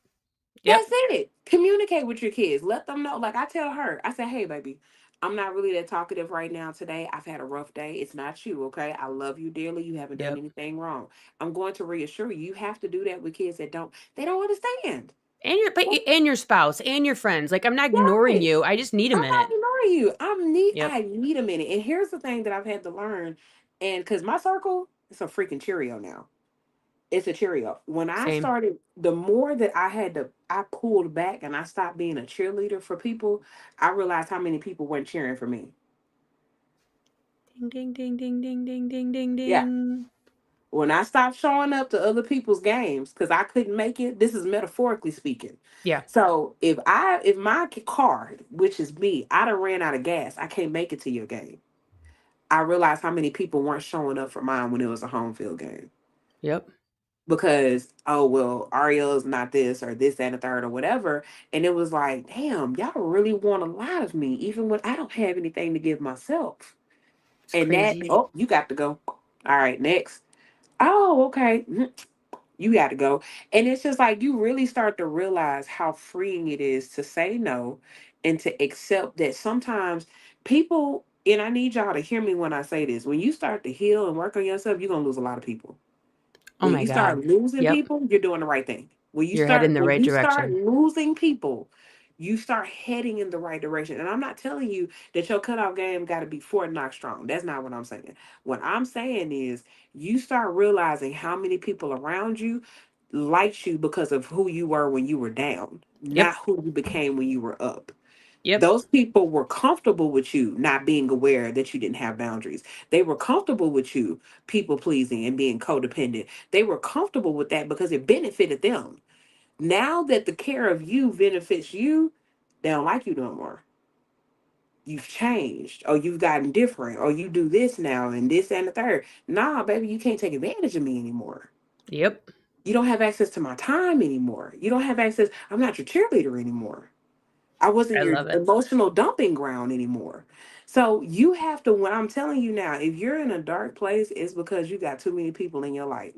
Yep. that's it. Communicate with your kids. Let them know. Like I tell her, I say, hey, baby, I'm not really that talkative right now today. I've had a rough day. It's not you, okay? I love you dearly. You haven't done Yep. anything wrong. I'm going to reassure you. You have to do that with kids that they don't understand. And your spouse and your friends. Like I'm not ignoring Yes. you. I just need a I'm not minute. ignoring you. Yep. I need a minute. And here's the thing that I've had to learn. And because my circle, it's a freaking Cheerio now. It's a Cheerio. When I Same. started, the more that I pulled back and I stopped being a cheerleader for people, I realized how many people weren't cheering for me. Ding ding ding ding ding ding ding ding Yeah. ding. When I stopped showing up to other people's games because I couldn't make it, this is metaphorically speaking. Yeah. So if my car, which is me, I done ran out of gas, I can't make it to your game. I realized how many people weren't showing up for mine when it was a home field game. Yep. Because oh well Ariel's not this or this and the third or whatever, and it was like damn y'all really want a lot of me even when I don't have anything to give myself. It's And that crazy. oh you got to go, all right, next, oh okay, you got to go. And it's just like you really start to realize how freeing it is to say no and to accept that sometimes people, and I need y'all to hear me when I say this, when you start to heal and work on yourself you're going to lose a lot of people. Oh When my you start god. losing Yep. people, you're doing the right thing. You're heading the When right you start direction. losing people, you start heading in the right direction. And I'm not telling you that your cutoff game got to be Fort Knox strong. That's not what I'm saying. What I'm saying is you start realizing how many people around you liked you because of who you were when you were down, Yep. not who you became when you were up. Yep. Those people were comfortable with you not being aware that you didn't have boundaries. They were comfortable with you people pleasing and being codependent. They were comfortable with that because it benefited them. Now that the care of you benefits you, they don't like you no more. You've changed, or you've gotten different, or you do this now and this and the third. Nah, baby, you can't take advantage of me anymore. Yep. You don't have access to my time anymore. You don't have access. I'm not your cheerleader anymore. I wasn't I your love it. emotional dumping ground anymore. So you have to, when I'm telling you now, if you're in a dark place, it's because you got too many people in your life.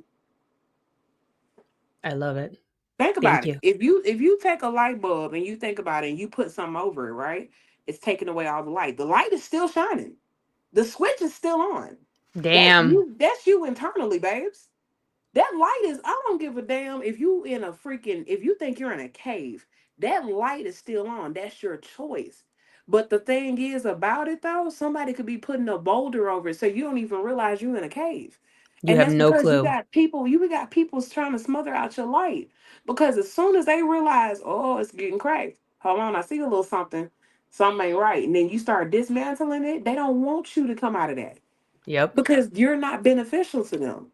I love it. Think Thank about it. you. If you take a light bulb and you think about it and you put something over it, right? It's taking away all the light. The light is still shining. The switch is still on. Damn. That's you internally, babes. That light is, I don't give a damn if you in a freaking, if you think you're in a cave, that light is still on. That's your choice. But the thing is about it though, somebody could be putting a boulder over it so you don't even realize you're in a cave. You And have that's no because clue. you got people trying to smother out your light. Because as soon as they realize, oh, it's getting cracked. Hold on, I see a little something. Something ain't right. And then you start dismantling it. They don't want you to come out of that. Yep. Because you're not beneficial to them.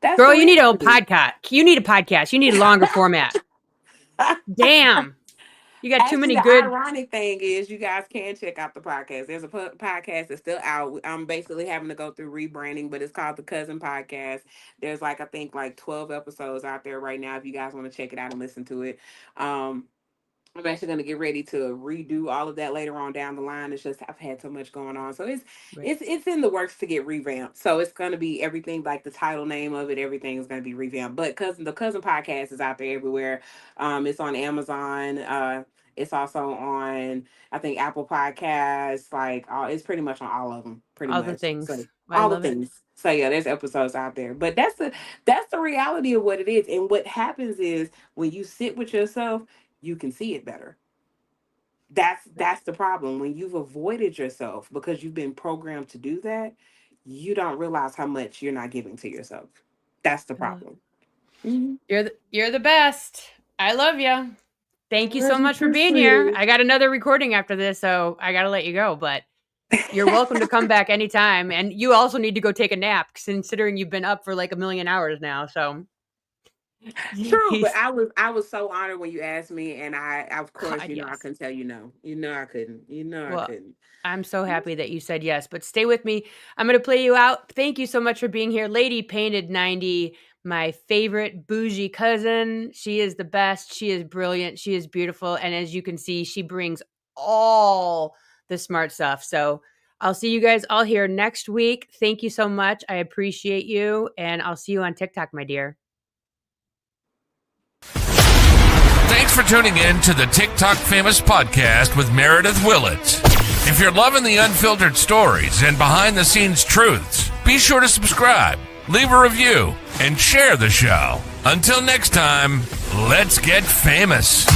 That's the Girl, you need a reality. podcast. You need a podcast. You need a longer format. Damn. You got too Actually, many the good. ironic thing is, you guys can check out the podcast. There's a podcast that's still out. I'm basically having to go through rebranding, but it's called the Cousin Podcast. There's like, I think like 12 episodes out there right now. If you guys want to check it out and listen to it, um, I'm actually going to get ready to redo all of that later on down the line. It's just I've had so much going on, so Right. it's in the works to get revamped. So it's going to be everything, like the title name of it. Everything is going to be revamped. But the cousin podcast is out there everywhere. It's on Amazon. It's also on, I think, Apple Podcasts. Like, it's pretty much on all of them, pretty All the much. So things. I all the love it. things. So yeah, there's episodes out there. But that's the reality of what it is. And what happens is, when you sit with yourself, you can see it better. That's the problem. When you've avoided yourself because you've been programmed to do that, you don't realize how much you're not giving to yourself. That's the I love problem. Mhm. You're the best. I love you. Thank you so Much much for being here. appreciated. I got another recording after this, so I got to let you go, but you're welcome to come back anytime. And you also need to go take a nap, considering you've been up for like a million hours now. So, True, but I was so honored when you asked me, and I, of course, God, I yes. couldn't tell you no. I couldn't. I Well, couldn't. I'm so happy that you said yes, but stay with me. I'm going to play you out. Thank you so much for being here. Lady Painted 90, my favorite bougie cousin. She is the best. She is brilliant. She is beautiful. And as you can see, she brings all the smart stuff. So I'll see you guys all here next week. Thank you so much. I appreciate you. And I'll see you on TikTok, my dear. Thanks for tuning in to the TikTok Famous Podcast with Meredith Willits. If you're loving the unfiltered stories and behind-the-scenes truths, be sure to subscribe, leave a review, and share the show. Until next time, let's get famous.